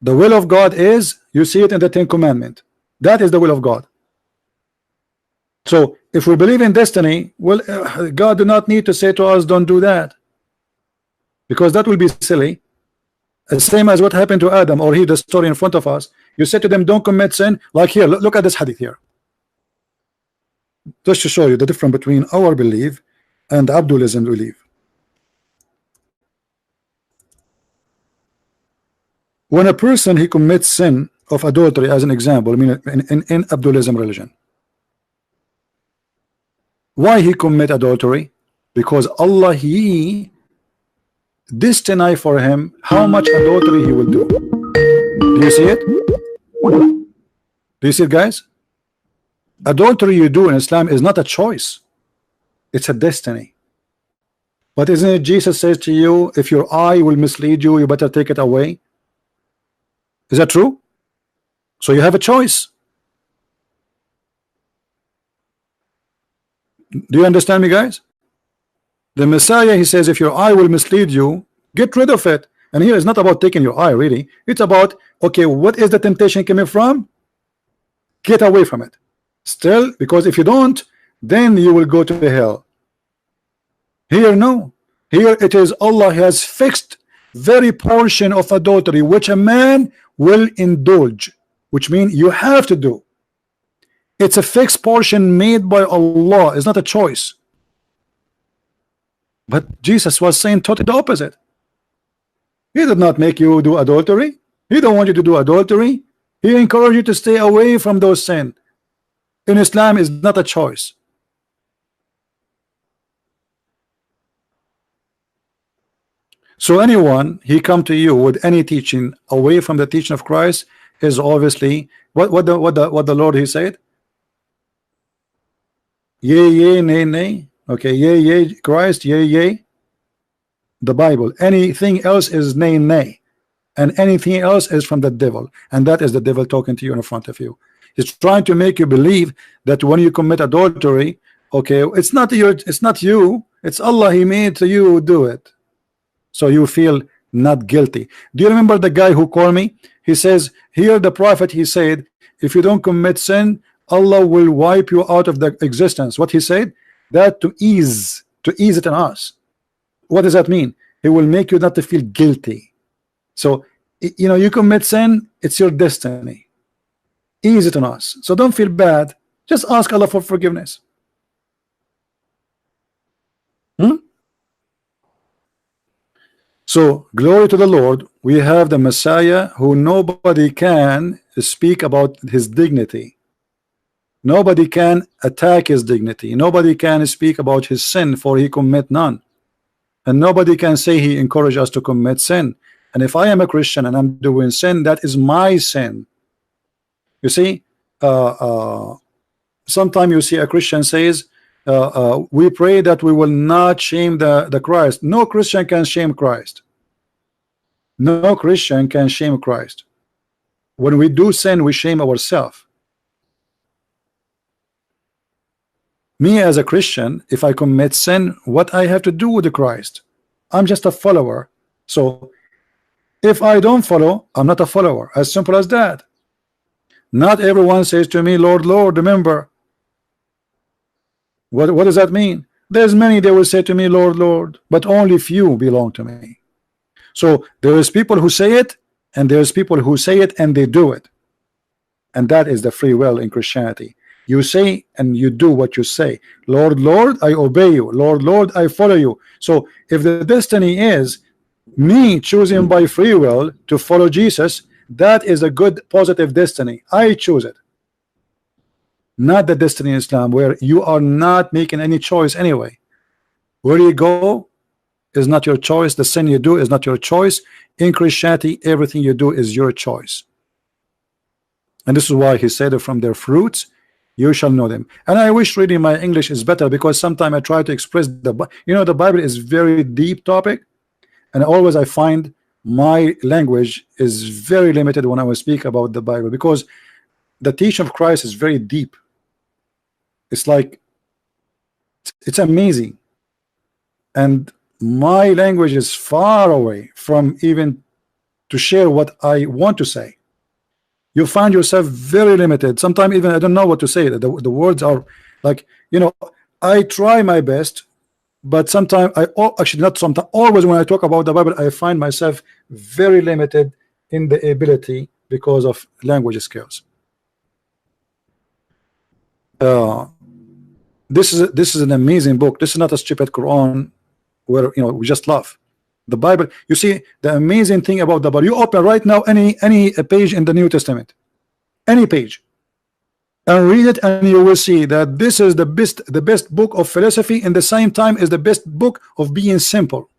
The will of God is, you see it in the 10 Commandments. That is the will of God. So if we believe in destiny, well, God do not need to say to us don't do that, because that will be silly. The same as what happened to Adam, or here the story in front of us. You said to them don't commit sin. Like here, look at this hadith here, just to show you the difference between our belief and Abdulism belief. When a person he commits sin of adultery, as an example, I mean in Abdulism religion, why he commit adultery? Because Allah he destined for him how much adultery he will do. Do you see it? Do you see it, guys? Adultery you do in Islam is not a choice, it's a destiny. But isn't it Jesus says to you, if your eye will mislead you, you better take it away? Is that true? So you have a choice. Do you understand me, guys? The Messiah, he says, if your eye will mislead you, get rid of it. And here it's not about taking your eye, really. It's about, okay, what is the temptation coming from? Get away from it. Still, because if you don't, then you will go to hell. Here, no. Here it is, Allah has fixed very portion of adultery which a man will indulge, which means you have to do. It's a fixed portion made by Allah. It's not a choice. But Jesus was saying totally the opposite. He did not make you do adultery. He don't want you to do adultery. He encouraged you to stay away from those sins. In Islam is not a choice. So anyone he come to you with any teaching away from the teaching of Christ is obviously what the Lord he said. Yea, nay, nay. Okay, yea, Christ, yea, the Bible. Anything else is nay, nay, and anything else is from the devil, and that is the devil talking to you in front of you. He's trying to make you believe that when you commit adultery, okay, it's not you, it's Allah. He made you do it, so you feel not guilty. Do you remember the guy who called me? He says here the prophet he said, if you don't commit sin, Allah will wipe you out of the existence. What he said? That to ease it on us. What does that mean? He will make you not to feel guilty. So you know, you commit sin, it's your destiny. Ease it on us. So don't feel bad. Just ask Allah for forgiveness. So glory to the Lord. We have the Messiah who nobody can speak about his dignity. Nobody can attack his dignity. Nobody can speak about his sin, for he commit none. And nobody can say he encouraged us to commit sin. And if I am a Christian and I'm doing sin, that is my sin. You see, sometimes you see a Christian says, we pray that we will not shame the Christ. No Christian can shame Christ. No Christian can shame Christ. When we do sin, we shame ourselves. Me as a Christian, if I commit sin, what I have to do with the Christ? I'm just a follower. So if I don't follow, I'm not a follower. As simple as that. Not everyone says to me, Lord, Lord. Remember, what does that mean? There's many they will say to me, Lord, Lord, but only few belong to me. So there is people who say it, and there's people who say it and they do it. And that is the free will in Christianity. You say and you do what you say. Lord, Lord, I obey you. Lord, Lord, I follow you. So if the destiny is me choosing by free will to follow Jesus, that is a good positive destiny. I choose it. Not the destiny in Islam where you are not making any choice anyway. Where you go is not your choice. The sin you do is not your choice. In Christianity, everything you do is your choice. And this is why he said that from their fruits you shall know them. And I wish reading my English is better, because sometimes I try to express the Bible is very deep topic, and always I find my language is very limited when I will speak about the Bible, because the teaching of Christ is very deep. It's like it's amazing, and my language is far away from even to share what I want to say. You find yourself very limited. Sometimes even I don't know what to say. The words are like, I try my best, but sometimes actually not sometimes, always when I talk about the Bible, I find myself very limited in the ability because of language skills. This is an amazing book. This is not a stupid Quran where we just laugh. The Bible, you see, the amazing thing about the Bible, you open right now any page in the New Testament, any page, and read it, and you will see that this is the best book of philosophy, and the same time is the best book of being simple.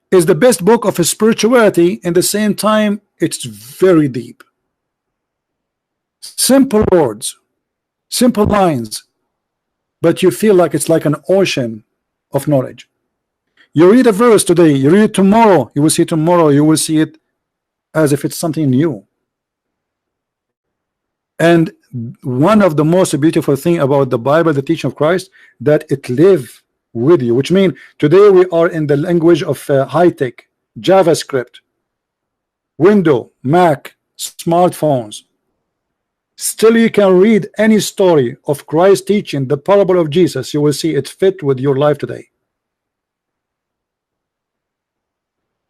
Is the best book of spirituality, and the same time it's very deep. Simple words, simple lines, but you feel like it's like an ocean of knowledge. You read a verse today, you read it tomorrow, you will see it as if it's something new. And one of the most beautiful thing about the Bible, the teaching of Christ, that it lives with you, which means today we are in the language of high-tech, JavaScript, Windows, Mac, smartphones. Still you can read any story of Christ teaching the parable of Jesus, you will see it fit with your life today.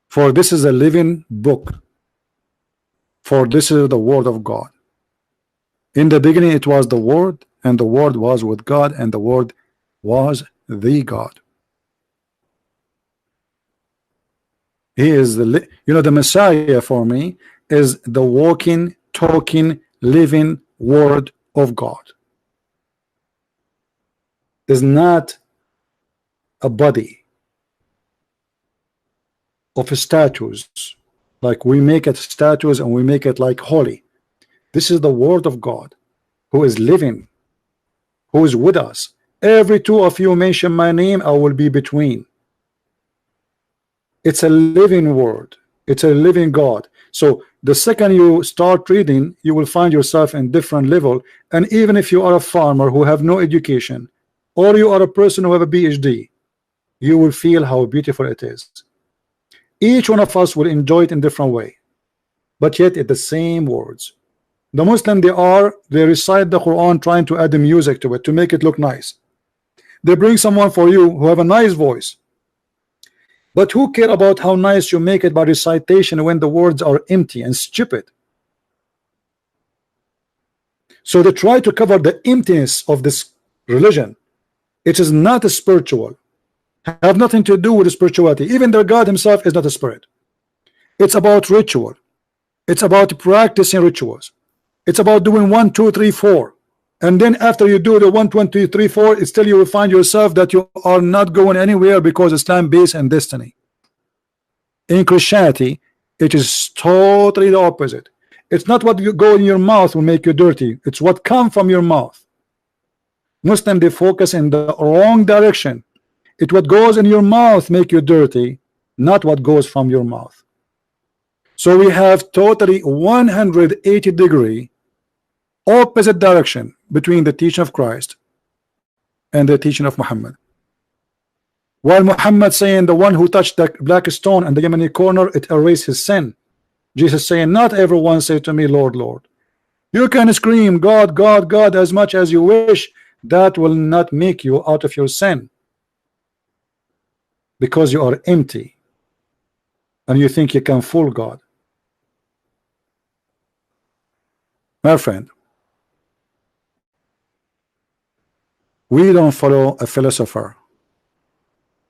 For this is a living book. For this is the word of God. In the beginning it was the Word, and the Word was with God, and the Word was the God. He is the Messiah for me is the walking, talking, living Word of God. Is not a body of statues, like we make it statues and we make it like holy. This is the Word of God, who is living, who is with us. Every two of you mention my name, I will be between. It's a living word, it's a living God. So the second you start reading, you will find yourself in different level. And even if you are a farmer who have no education, or you are a person who have a PhD, you will feel how beautiful it is. Each one of us will enjoy it in different way, but yet it's the same words. The Muslim, they recite the Quran trying to add the music to it to make it look nice. They bring someone for you who have a nice voice, but who care about how nice you make it by recitation when the words are empty and stupid? So they try to cover the emptiness of this religion. It is not a spiritual, have nothing to do with spirituality. Even their God himself is not a spirit. It's about ritual. It's about practicing rituals. It's about doing 1, 2, 3, 4. And then after you do the 1, 2, 3, 4, it's still you will find yourself that you are not going anywhere because it's time-based and destiny. In Christianity, it is totally the opposite. It's not what you go in your mouth will make you dirty. It's what comes from your mouth. Muslim, they focus in the wrong direction. It what goes in your mouth make you dirty, not what goes from your mouth. So we have totally 180-degree opposite direction between the teaching of Christ and the teaching of Muhammad. While Muhammad saying the one who touched the black stone and the Yemeni corner, it erased his sin. Jesus saying, not everyone say to me, Lord, Lord. You can scream God, God, God as much as you wish. That will not make you out of your sin, because you are empty and you think you can fool God. My friend, we don't follow a philosopher.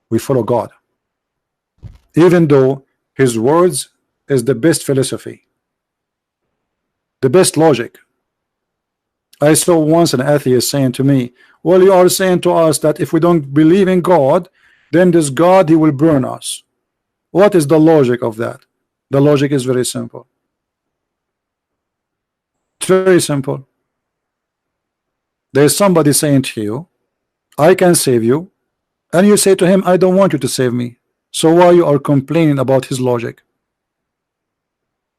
We follow God, even though his words is the best philosophy, the best logic. I saw once an atheist saying to me, well, you are saying to us that if we don't believe in God, then this God, he will burn us. What is the logic of that? The logic is very simple. It's very simple. There's somebody saying to you, I can save you, and you say to him, I don't want you to save me. So why you are complaining about his logic?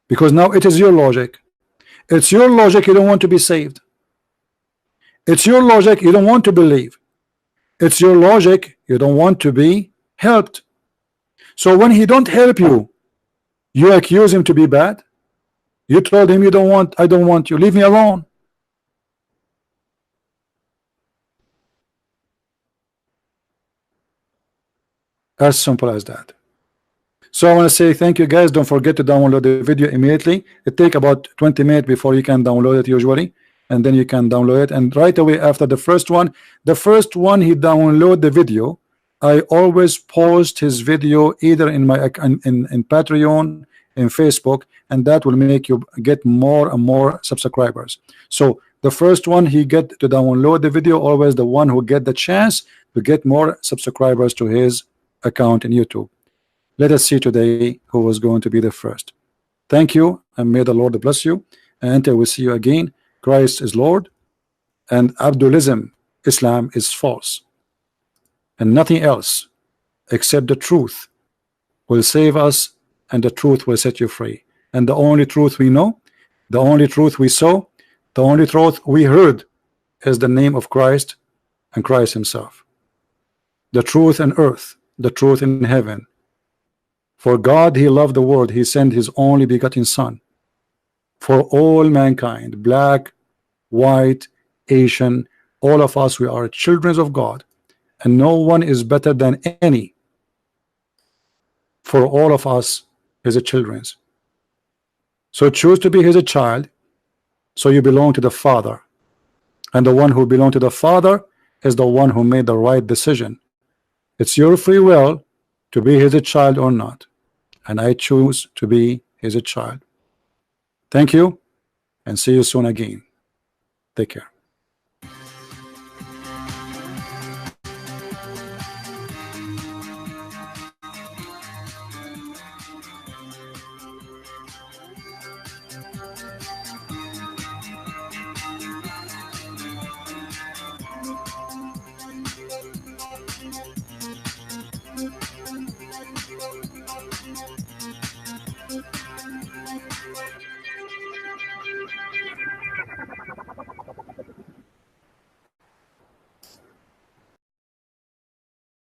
Because now it is your logic. It's your logic you don't want to be saved. It's your logic you don't want to believe. It's your logic you don't want to be helped. So when he don't help you, you accuse him to be bad. You told him you don't want, I don't want you, leave me alone. As simple as that. So I want to say thank you guys. Don't forget to download the video immediately. It takes about 20 minutes before you can download it usually, and then you can download it. And right away after the first one he download the video, I always post his video either in my in Patreon, in Facebook, and that will make you get more and more subscribers. So the first one he get to download the video, always the one who get the chance to get more subscribers to his account in YouTube. Let us see today who was going to be the first. Thank you, and may the Lord bless you. And until we see you again, Christ is Lord, and Abdulism, Islam, is false, and nothing else except the truth will save us, and the truth will set you free. And the only truth we know, the only truth we saw, the only truth we heard is the name of Christ and Christ himself. The truth in earth, the truth in heaven. For God, he loved the world, he sent his only begotten son for all mankind, black, white, Asian, all of us, we are children of God, and no one is better than any. For all of us is a children's. So choose to be his child, so you belong to the Father, and the one who belongs to the Father is the one who made the right decision. It's your free will to be his child or not, and I choose to be his child. Thank you, and see you soon again. Take care.